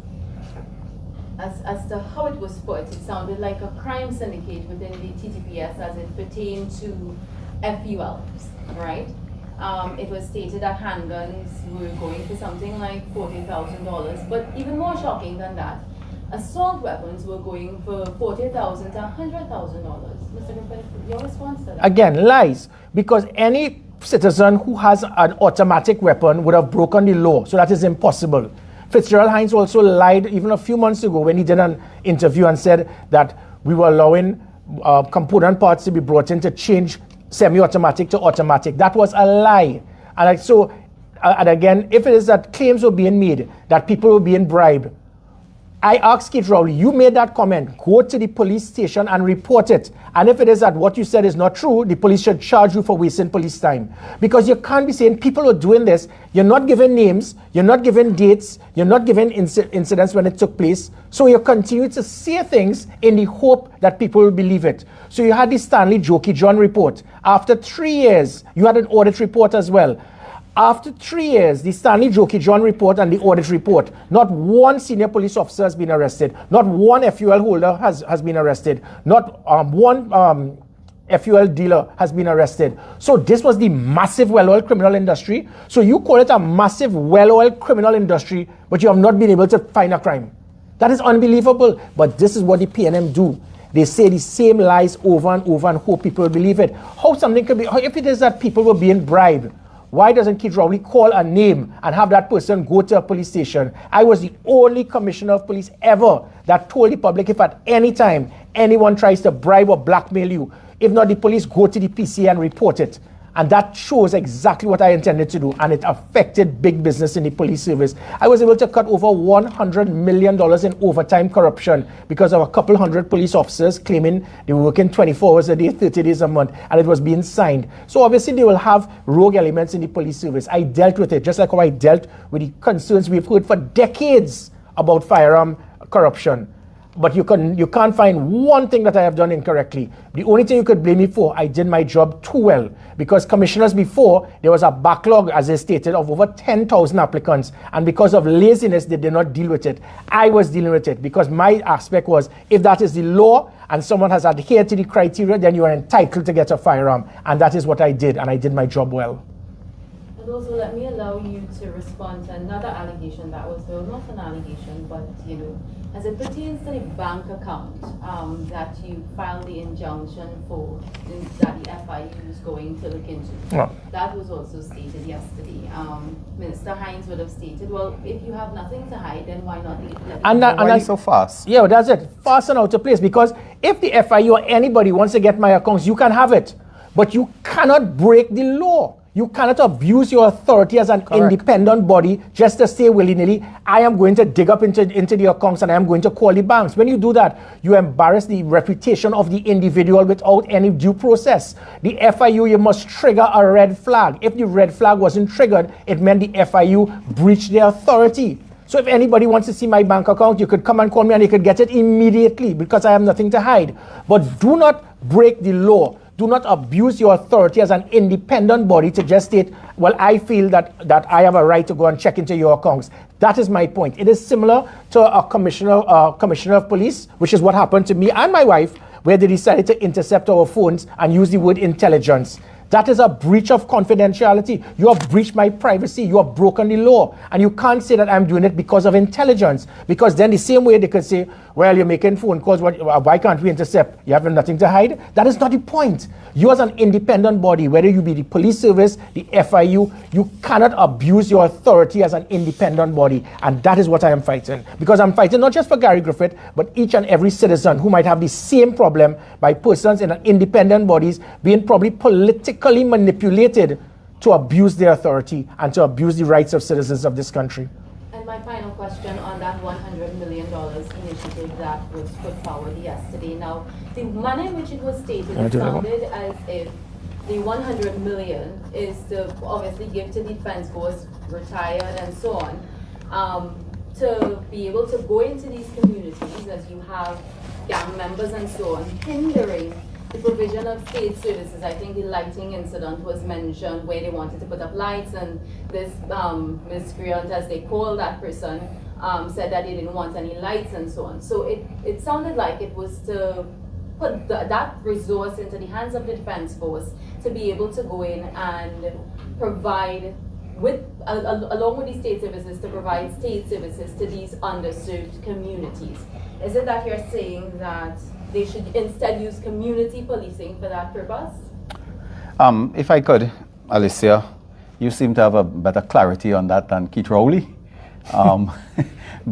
as to how it was put, it sounded like a crime syndicate within the TTPS as it pertained to FULs, right? It was stated that handguns were going for something like $40,000, but even more shocking than that, assault weapons were going for $40,000 to $100,000. Mr. Griffith, your response to that? Again, lies, because any citizen who has an automatic weapon would have broken the law, so that is impossible. Fitzgerald Hines also lied even a few months ago when he did an interview and said that we were allowing component parts to be brought in to change semi-automatic to automatic. That was a lie. And again, if it is that claims were being made that people were being bribed, I asked Keith Rowley, you made that comment, go to the police station and report it. And if it is that what you said is not true, the police should charge you for wasting police time. Because you can't be saying people are doing this, you're not giving names, you're not giving dates, you're not giving incidents when it took place. So you continue to say things in the hope that people will believe it. So you had the Stanley Jokey John report. After 3 years, you had an audit report as well. After 3 years, the Stanley Jokey John report and the audit report, not one senior police officer has been arrested, not one FUL holder has been arrested, not one FUL dealer has been arrested. So this was the massive well-oiled criminal industry. So you call it a massive well-oiled criminal industry, but you have not been able to find a crime. That is unbelievable. But this is what the PNM do. They say the same lies over and over and hope people will believe it. How something could be, if it is that people were being bribed, why doesn't Keith Rowley call a name and have that person go to a police station? I was the only commissioner of police ever that told the public if at any time anyone tries to bribe or blackmail you, if not the police, go to the PCA and report it. And that shows exactly what I intended to do, and it affected big business in the police service. I was able to cut over $100 million in overtime corruption because of a couple hundred police officers claiming they were working 24 hours a day, 30 days a month, and it was being signed. So obviously they will have rogue elements in the police service. I dealt with it, just like how I dealt with the concerns we've heard for decades about firearm corruption. But you can't find one thing that I have done incorrectly. The only thing you could blame me for, I did my job too well. Because commissioners before, there was a backlog, as they stated, of over 10,000 applicants. And because of laziness, they did not deal with it. I was dealing with it because my aspect was, if that is the law and someone has adhered to the criteria, then you are entitled to get a firearm. And that is what I did, and I did my job well. And also, let me allow you to respond to another allegation that was, well, not an allegation, but, as it pertains to the bank account that you filed the injunction for, that the FIU is going to look into. Yeah. That was also stated yesterday. Minister Hines would have stated, well, if you have nothing to hide, then why not let And Why so fast? Yeah, that's it. Fast and out of place. Because if the FIU or anybody wants to get my accounts, you can have it. But you cannot break the law. You cannot abuse your authority as an independent body just to say willy-nilly, I am going to dig up into the accounts and I am going to call the banks. When you do that, you embarrass the reputation of the individual without any due process. The FIU, you must trigger a red flag. If the red flag wasn't triggered, it meant the FIU breached their authority. So if anybody wants to see my bank account, you could come and call me and you could get it immediately because I have nothing to hide. But do not break the law. Do not abuse your authority as an independent body to just state, well, I feel that I have a right to go and check into your accounts. That is my point. It is similar to a commissioner of police, which is what happened to me and my wife, where they decided to intercept our phones and use the word intelligence. That is a breach of confidentiality. You have breached my privacy. You have broken the law. And you can't say that I'm doing it because of intelligence. Because then the same way they could say, well, you're making phone calls. Why can't we intercept? You have nothing to hide? That is not the point. You as an independent body, whether you be the police service, the FIU, you cannot abuse your authority as an independent body. And that is what I am fighting. Because I'm fighting not just for Gary Griffith, but each and every citizen who might have the same problem by persons in independent bodies being probably politically manipulated to abuse their authority and to abuse the rights of citizens of this country. And my final question on that $100 million initiative that was put forward yesterday. Now, the manner in which it was stated, it sounded as if the $100 million is to obviously give to the defense force, retired and so on, to be able to go into these communities as you have gang members and so on, hindering the provision of state services. I think the lighting incident was mentioned where they wanted to put up lights and this miscreant, as they call that person, said that they didn't want any lights and so on. So it sounded like it was to put that resource into the hands of the defense force to be able to go in and provide along with the state services, to provide state services to these underserved communities. Is it that you're saying that they should instead use community policing for that purpose? If I could, Alicia, you seem to have a better clarity on that than Keith Rowley,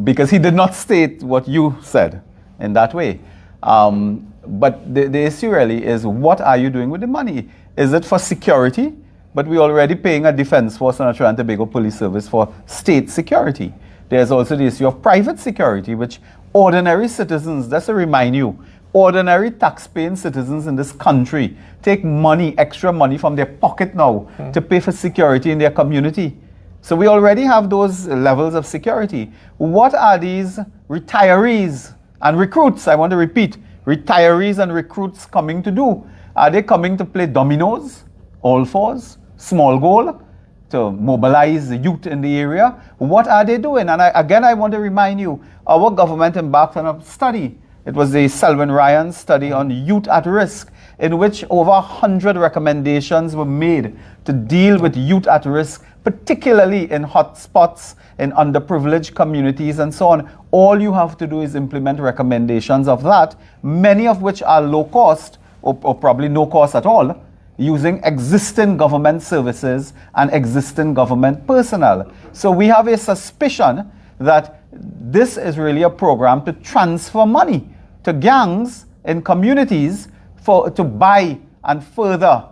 because he did not state what you said in that way. But the issue really is, what are you doing with the money? Is it for security? But we're already paying a defense force and a Trinidad and Tobago police service for state security. There's also the issue of private security, which ordinary citizens, just to remind you, ordinary tax-paying citizens in this country take money, extra money from their pocket now to pay for security in their community. So we already have those levels of security. What are these retirees and recruits, I want to repeat, retirees and recruits coming to do? Are they coming to play dominoes, all fours, small goal, to mobilize the youth in the area? What are they doing? And I want to remind you, our government embarked on a study It was the Selwyn Ryan study on youth at risk, in which over 100 recommendations were made to deal with youth at risk, particularly in hotspots, in underprivileged communities and so on. All you have to do is implement recommendations of that, many of which are low cost or probably no cost at all, using existing government services and existing government personnel. So we have a suspicion that this is really a program to transfer money to gangs in communities to buy and further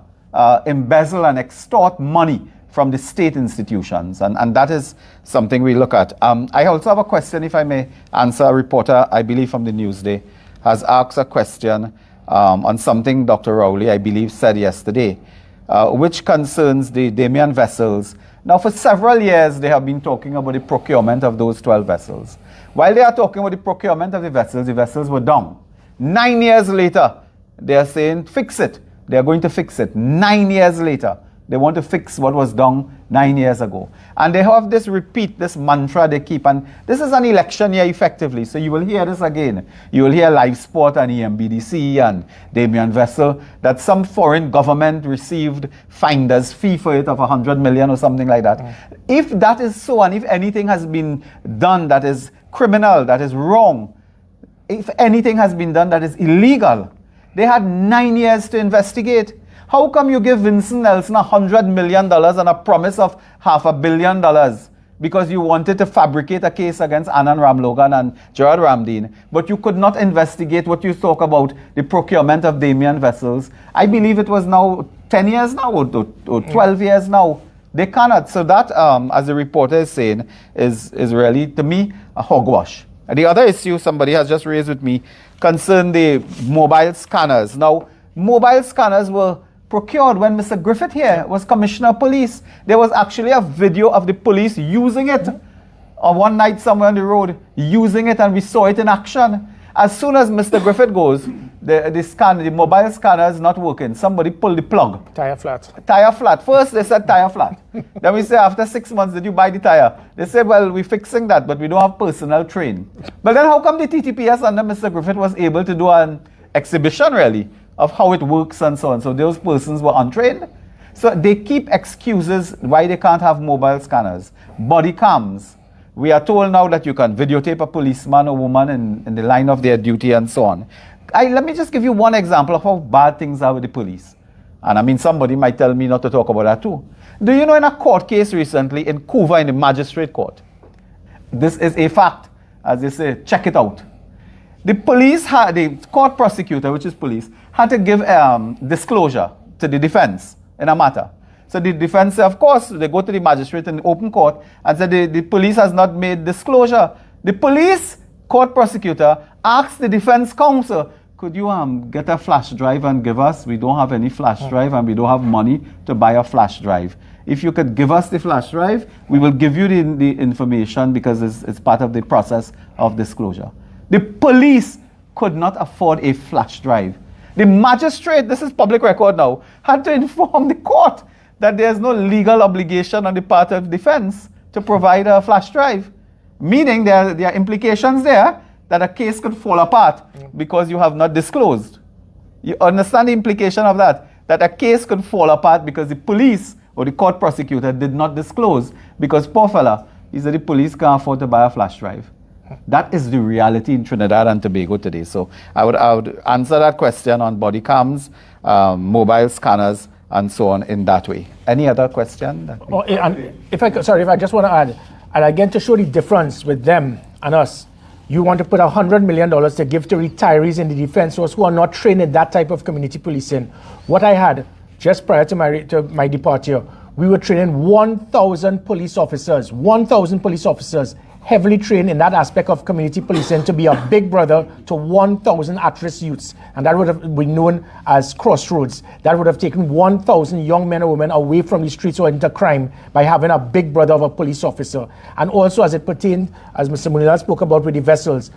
embezzle and extort money from the state institutions. And that is something we look at. I also have a question, if I may answer. A reporter, I believe from the Newsday, has asked a question on something Dr. Rowley, I believe, said yesterday, which concerns the Damien vessels. Now, for several years, they have been talking about the procurement of those 12 vessels. While they are talking about the procurement of the vessels were down. 9 years later, they are saying, fix it. They are going to fix it. 9 years later, they want to fix what was done 9 years ago. And they have this mantra they keep. And this is an election year effectively. So you will hear this again. You will hear Live Sport and EMBDC and Damien Vessel, that some foreign government received finder's fee for it of 100 million or something like that. If that is so, and if anything has been done that is criminal, that is wrong, if anything has been done that is illegal, they had 9 years to investigate. How come you give Vincent Nelson $100 million and a promise of $500 million because you wanted to fabricate a case against Anand Ramlogan and Gerard Ramdeen, but you could not investigate what you talk about, the procurement of Damien vessels? I believe it was now 10 years now or 12 years now. They cannot. So that, as the reporter is saying, is really, to me, a hogwash. And the other issue somebody has just raised with me concerned the mobile scanners. Now, mobile scanners were procured when Mr. Griffith here was Commissioner of Police. There was actually a video of the police using it one night somewhere on the road, using it, and we saw it in action. As soon as Mr. Griffith goes, the mobile scanner is not working. Somebody pulled the plug. Tire flat. Tire flat. First they said tire flat. Then we say, after 6 months, did you buy the tire? They said, well, we're fixing that, but we don't have personnel trained. But then how come the TTPS under Mr. Griffith was able to do an exhibition, really, of how it works and so on? So those persons were untrained. So they keep excuses why they can't have mobile scanners. Body cams. We are told now that you can videotape a policeman or woman in the line of their duty and so on. Let me just give you one example of how bad things are with the police. And I mean, somebody might tell me not to talk about that too. Do you know, in a court case recently in Couva, in the magistrate court, this is a fact, as they say, check it out. The court prosecutor, which is police, had to give disclosure to the defense in a matter. So the defense, of course, they go to the magistrate in the open court and said the police has not made disclosure. The police court prosecutor asked the defense counsel, could you get a flash drive and give us? We don't have any flash drive and we don't have money to buy a flash drive. If you could give us the flash drive, we will give you the information because it's part of the process of disclosure. The police could not afford a flash drive. The magistrate, this is public record now, had to inform the court that there's no legal obligation on the part of defense to provide a flash drive. Meaning there are implications there that a case could fall apart because you have not disclosed. You understand the implication of that? That a case could fall apart because the police or the court prosecutor did not disclose, because poor fella, he said the police can't afford to buy a flash drive. That is the reality in Trinidad and Tobago today. So I would answer that question on body cams, mobile scanners, and so on in that way. Any other question? If I just want to add, and again to show the difference with them and us, you want to put $100 million to give to retirees in the defense force who are not trained in that type of community policing. What I had just prior to my departure, we were training 1,000 police officers, heavily trained in that aspect of community policing to be a big brother to 1,000 at-risk youths. And that would have been known as Crossroads. That would have taken 1,000 young men and women away from the streets or into crime by having a big brother of a police officer. And also as it pertained, as Mr. Munila spoke about with the vessels,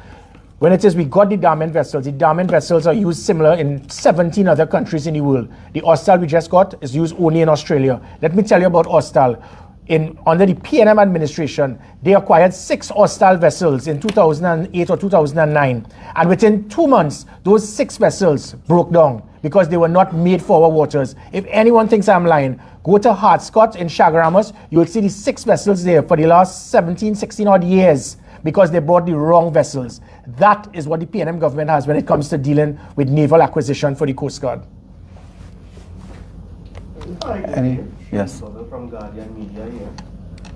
when it is we got the Damen vessels are used similar in 17 other countries in the world. The Ostal we just got is used only in Australia. Let me tell you about Ostal. under the PNM administration, they acquired 6 hostile vessels in 2008 or 2009. And within 2 months, those 6 vessels broke down because they were not made for our waters. If anyone thinks I'm lying, go to Hartscott in Chaguaramas, you will see the 6 vessels there for the last 17, 16 odd years because they brought the wrong vessels. That is what the PNM government has when it comes to dealing with naval acquisition for the Coast Guard. Yes. From Guardian Media here.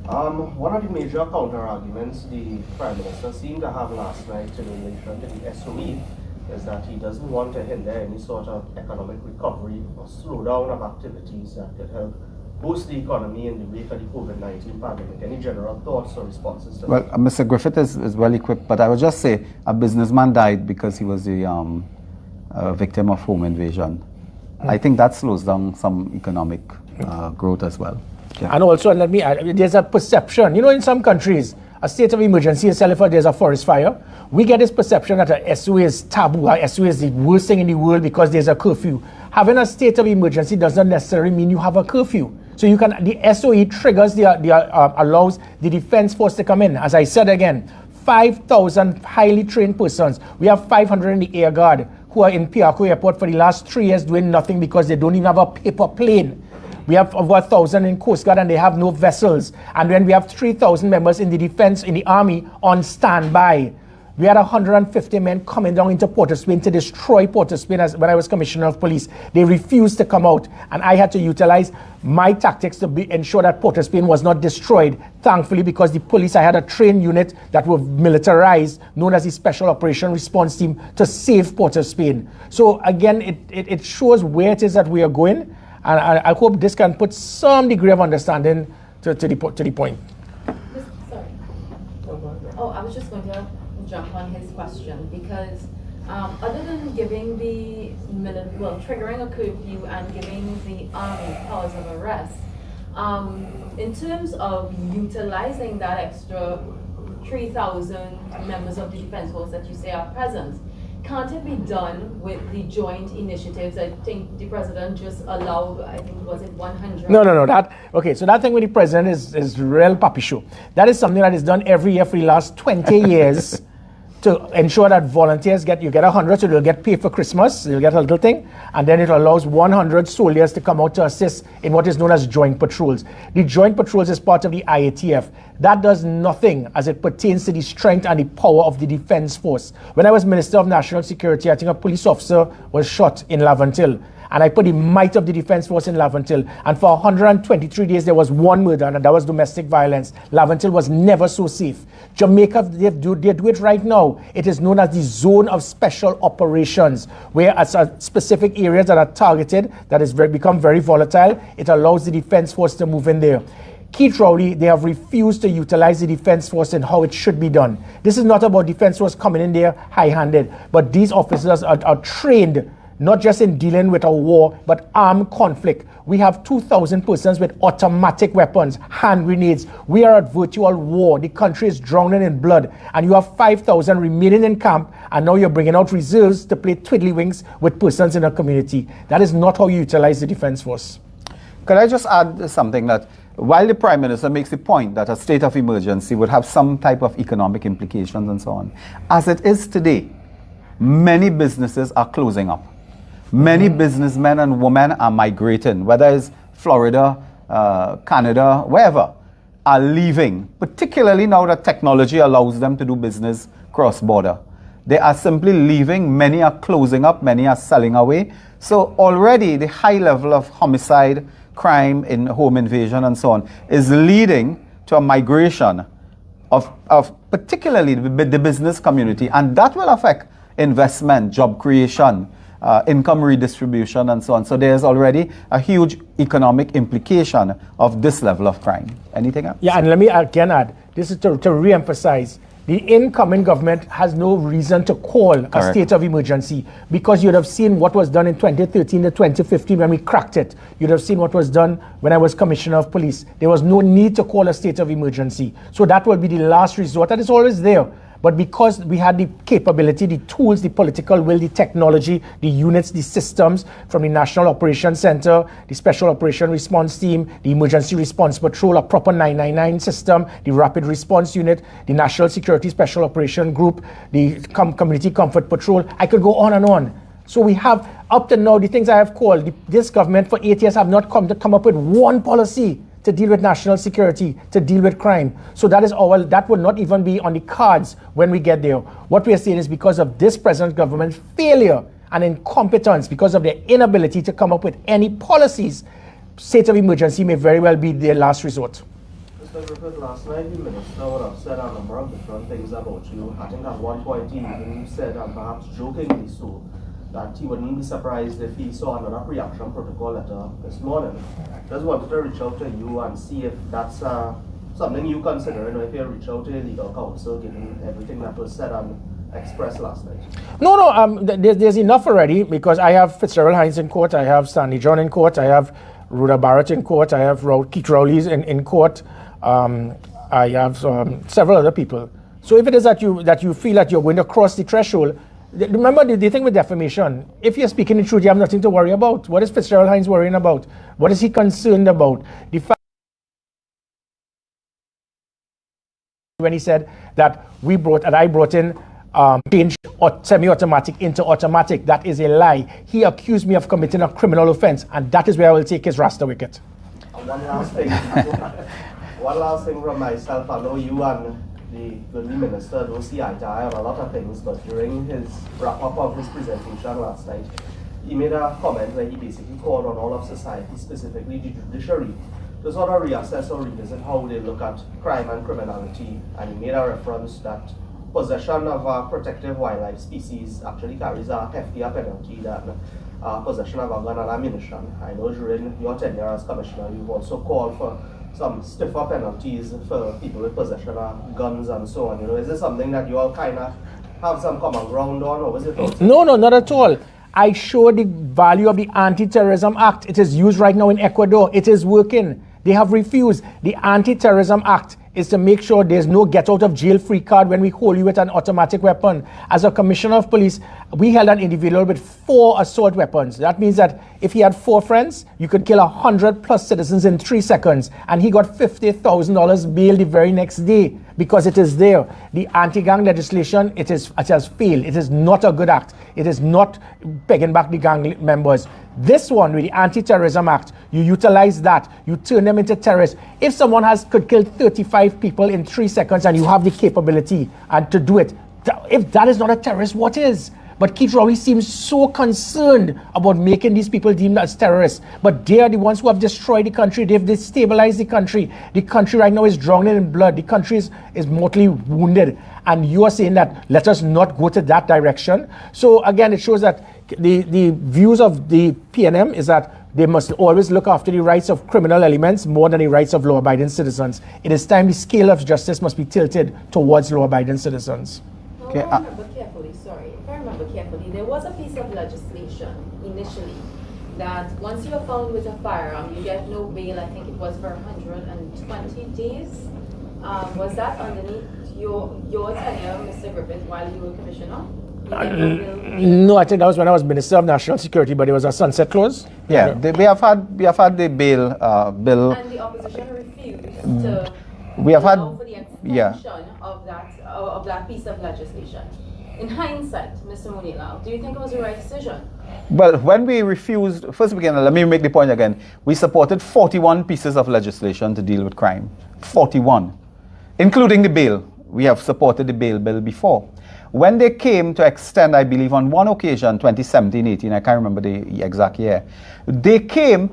One of the major counter-arguments the Prime Minister seemed to have last night in relation to the SOE is that he doesn't want to hinder any sort of economic recovery or slowdown of activities that could help boost the economy in the wake of the COVID-19 pandemic. Any general thoughts or responses to Well, that? Mr. Griffith is well equipped, but I would just say a businessman died because he was a victim of home invasion. I think that slows down some economic growth as well. Yeah. And also, let me add, there's a perception, in some countries, a state of emergency is if there's a forest fire. We get this perception that a SOE is taboo, a SOE is the worst thing in the world because there's a curfew. Having a state of emergency doesn't necessarily mean you have a curfew. So the SOE triggers, allows the defense force to come in. As I said again, 5,000 highly trained persons. We have 500 in the Air Guard who are in Piarco Airport for the last 3 years doing nothing because they don't even have a paper plane. We have over 1,000 in Coast Guard and they have no vessels. And then we have 3,000 members in the defense, in the army on standby. We had 150 men coming down into Port of Spain to destroy Port of Spain when I was Commissioner of Police. They refused to come out and I had to utilize my tactics to ensure that Port of Spain was not destroyed. Thankfully, because the police, I had a trained unit that were militarized, known as the Special Operation Response Team, to save Port of Spain. So again, it shows where it is that we are going. And I hope this can put some degree of understanding to the point. Sorry. Oh, I was just going to jump on his question because other than giving triggering a curfew and giving the army powers of arrest, in terms of utilizing that extra 3,000 members of the defense force that you say are present, can't it be done with the joint initiatives? I think the president just allowed, I think, was it 100? No. So that thing with the president is real papi show. That is something that is done every year for the last 20 years to ensure that volunteers you get 100, so they'll get paid for Christmas, they'll get a little thing, and then it allows 100 soldiers to come out to assist in what is known as joint patrols. The joint patrols is part of the IATF. That does nothing as it pertains to the strength and the power of the defense force. When I was Minister of National Security, I think a police officer was shot in Laventille. And I put the might of the defense force in Laventille. And for 123 days, there was one murder, and that was domestic violence. Laventille was never so safe. Jamaica, they do it right now. It is known as the Zone of Special Operations, where at specific areas that are targeted, that is become very volatile, it allows the defense force to move in there. Keith Rowley, they have refused to utilize the defense force and how it should be done. This is not about defense force coming in there high-handed, but these officers are trained not just in dealing with a war, but armed conflict. We have 2,000 persons with automatic weapons, hand grenades. We are at virtual war. The country is drowning in blood. And you have 5,000 remaining in camp, and now you're bringing out reserves to play twiddlywinks with persons in a community. That is not how you utilize the defense force. Could I just add something that while the Prime Minister makes the point that a state of emergency would have some type of economic implications and so on, as it is today, many businesses are closing up. Many businessmen and women are migrating, whether it's Florida, Canada, wherever, are leaving, particularly now that technology allows them to do business cross-border. They are simply leaving. Many are closing up. Many are selling away. So already the high level of homicide, crime in home invasion and so on is leading to a migration of particularly the business community. And that will affect investment, job creation, income redistribution and so on. So there's already a huge economic implication of this level of crime. Anything else? Yeah, and let me again add, this is to re-emphasize, the incoming government has no reason to call a state of emergency because you'd have seen what was done in 2013 to 2015 when we cracked it. You'd have seen what was done when I was Commissioner of Police. There was no need to call a state of emergency. So that will be the last resort, and it's always there. But because we had the capability, the tools, the political will, the technology, the units, the systems from the National Operations Center, the Special Operation Response Team, the Emergency Response Patrol, a proper 999 system, the Rapid Response Unit, the National Security Special Operation Group, the Community Comfort Patrol, I could go on and on. So we have, up to now, the things I have called, this government for 8 years have not come up with one policy to deal with national security, to deal with crime. So that would not even be on the cards when we get there. What we are saying is because of this present government's failure and incompetence, because of their inability to come up with any policies, state of emergency may very well be their last resort. Mr. Griffith, last night the minister would have said a number of different things about you. I think at one point he even said, and perhaps jokingly so, that he wouldn't be surprised if he saw another pre-action protocol letter this morning. Just wanted to reach out to you and see if that's something you consider, if you reach out to your legal counsel, given everything that was said and expressed last night. No, there's enough already, because I have Fitzgerald Hines in court, I have Stanley John in court, I have Rhoda Barrett in court, I have Keith Rowley in court, I have several other people. So if it is that you feel that you're going to cross the threshold, remember the thing with defamation, if you're speaking the truth, you have nothing to worry about. What is Fitzgerald Hines worrying about? What is he concerned about? The fact when he said that I brought in change or semi-automatic into automatic, that is a lie. He accused me of committing a criminal offense, and that is where I will take his Rasta wicket. One last thing from myself. I know you and the goodly minister don't see eye to eye on a lot of things, but during his wrap-up of his presentation last night, he made a comment where he basically called on all of society, specifically the judiciary, to sort of reassess or revisit how they look at crime and criminality, and he made a reference that possession of a protective wildlife species actually carries a heftier penalty than possession of a gun and ammunition. I know during your tenure as commissioner, you've also called for some stiffer penalties for people with possession of guns and so on. Is this something that you all kind of have some common ground on, or was it also? No, not at all. I show the value of the Anti-Terrorism Act. It is used right now in Ecuador. It is working. They have refused. The Anti-Terrorism Act is to make sure there's no get-out-of-jail-free card when we hold you with an automatic weapon. As a commissioner of police, we held an individual with 4 assault weapons. That means that if he had 4 friends, you could kill 100+ citizens in 3 seconds, and he got $50,000 bail the very next day because it is there. The anti-gang legislation, it has failed. It is not a good act. It is not pegging back the gang members. This one, with the Anti-Terrorism Act, you utilize that, you turn them into terrorists. If someone could kill 35 people in 3 seconds and you have the capability and to do it, if that is not a terrorist, what is? But Keith Rowley seems so concerned about making these people deemed as terrorists. But they are the ones who have destroyed the country. They've destabilized the country. The country right now is drowning in blood. The country is mortally wounded. And you are saying that let us not go to that direction. So again, it shows that the views of the PNM is that they must always look after the rights of criminal elements more than the rights of law-abiding citizens. It is time the scale of justice must be tilted towards law-abiding citizens. Okay, If I remember carefully, there was a piece of legislation initially that once you are found with a firearm, you get no bail. I think it was for 120 days. Was that underneath your tenure, Mr. Griffith, while you were commissioner? No, I think that was when I was Minister of National Security, but it was a sunset clause. Yeah, we have had the bail bill. And the opposition refused to We have had, allow for the extension yeah. of that piece of legislation. In hindsight, Mr. Munilal, do you think it was the right decision? Well, when we refused, first begin, let me make the point again. We supported 41 pieces of legislation to deal with crime. 41. Including the bail. We have supported the bail bill before. When they came to extend, I believe on one occasion, 2017-18, I can't remember the exact year, they came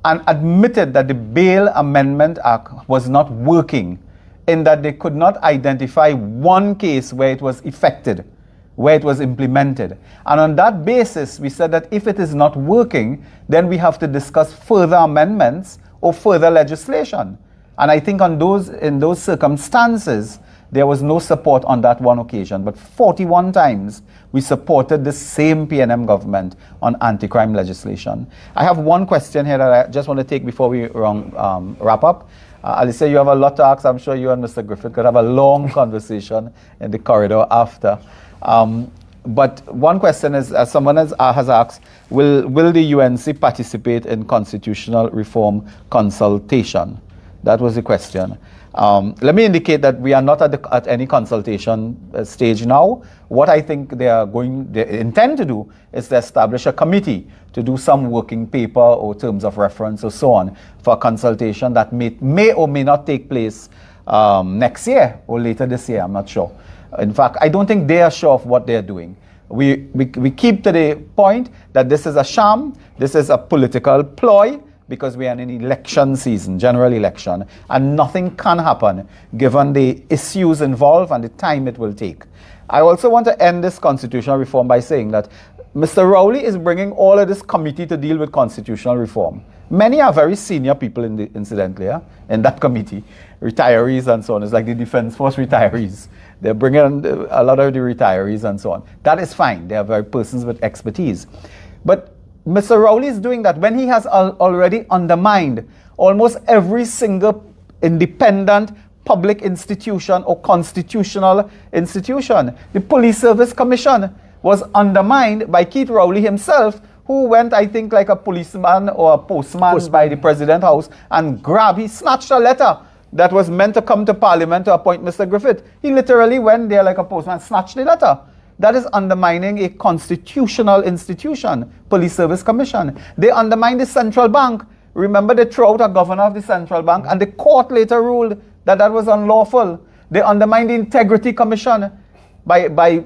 and admitted that the Bail Amendment Act was not working, in that they could not identify one case where it was effected, where it was implemented. And on that basis, we said that if it is not working, then we have to discuss further amendments or further legislation. And I think in those circumstances, there was no support on that one occasion. But 41 times, we supported the same PNM government on anti-crime legislation. I have one question here that I just want to take before we wrap up. Alicia, you have a lot to ask. I'm sure you and Mr. Griffith could have a long conversation in the corridor after. But one question is, as someone has asked, will the UNC participate in constitutional reform consultation? That was the question. Let me indicate that we are not at any consultation stage now. What I think they intend to do is to establish a committee to do some working paper or terms of reference or so on for a consultation that may or may not take place next year or later this year. I'm not sure. In fact, I don't think they are sure of what they're doing. We keep to the point that this is a sham, this is a political ploy, because we are in an election season, general election, and nothing can happen given the issues involved and the time it will take. I also want to end this constitutional reform by saying that Mr. Rowley is bringing all of this committee to deal with constitutional reform. Many are very senior people incidentally, in that committee, retirees and so on. It's like the Defense Force retirees. They're bringing a lot of the retirees and so on. That is fine. They are very persons with expertise. But Mr. Rowley is doing that when he has already undermined almost every single independent public institution or constitutional institution. The Police Service Commission was undermined by Keith Rowley himself, who went, I think, like a policeman or a postman by the President House and he snatched a letter that was meant to come to Parliament to appoint Mr. Griffith. He literally went there like a postman, snatched the letter. That is undermining a constitutional institution, Police Service Commission. They undermined the central bank. Remember, they threw out a governor of the central bank, and the court later ruled that that was unlawful. They undermined the Integrity Commission by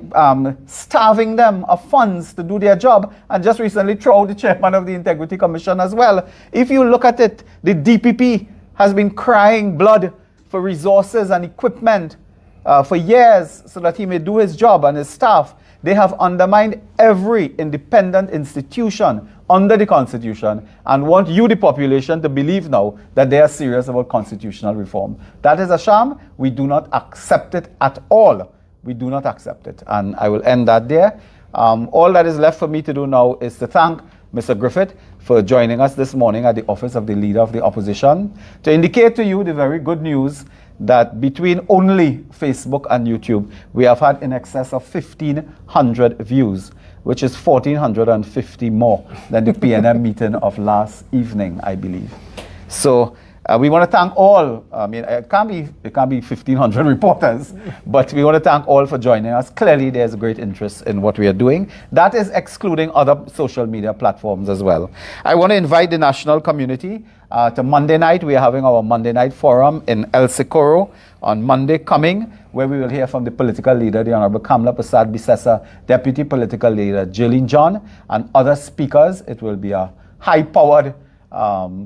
starving them of funds to do their job, and just recently threw out the chairman of the Integrity Commission as well. If you look at it, the DPP has been crying blood for resources and equipment for years so that he may do his job, and his staff. They have undermined every independent institution under the Constitution and want you, the population, to believe now that they are serious about constitutional reform. That is a sham. We do not accept it at all. We do not accept it. And I will end that there. All that is left for me to do now is to thank Mr. Griffith for joining us this morning at the office of the Leader of the Opposition, to indicate to you the very good news that between only Facebook and YouTube, we have had in excess of 1,500 views, which is 1,450 more than the PNM meeting of last evening, I believe. So we want to thank all. I mean, it can't be 1,500 reporters, but we want to thank all for joining us. Clearly, there's great interest in what we are doing. That is excluding other social media platforms as well. I want to invite the national community to Monday night. We are having our Monday night forum in El Socorro on Monday coming, where we will hear from the political leader, the Honorable Kamla Prasad Bisesa, Deputy Political Leader Jillian John, and other speakers. It will be a high-powered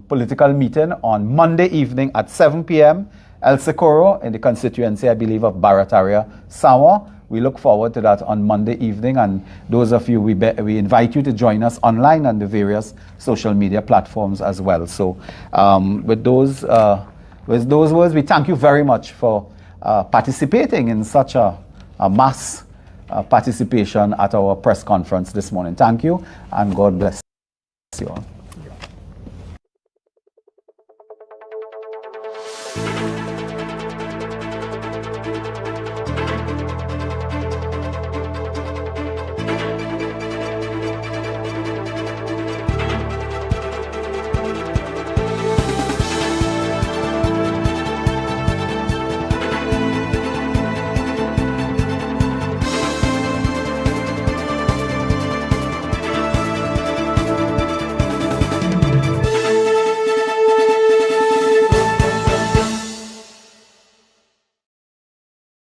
political meeting on Monday evening at 7 p.m. El Socorro in the constituency, I believe, of Barataria, Sawa. We look forward to that on Monday evening, and those of you, we invite you to join us online on the various social media platforms as well. So with those words, we thank you very much for participating in such a mass participation at our press conference this morning. Thank you, and God bless you all.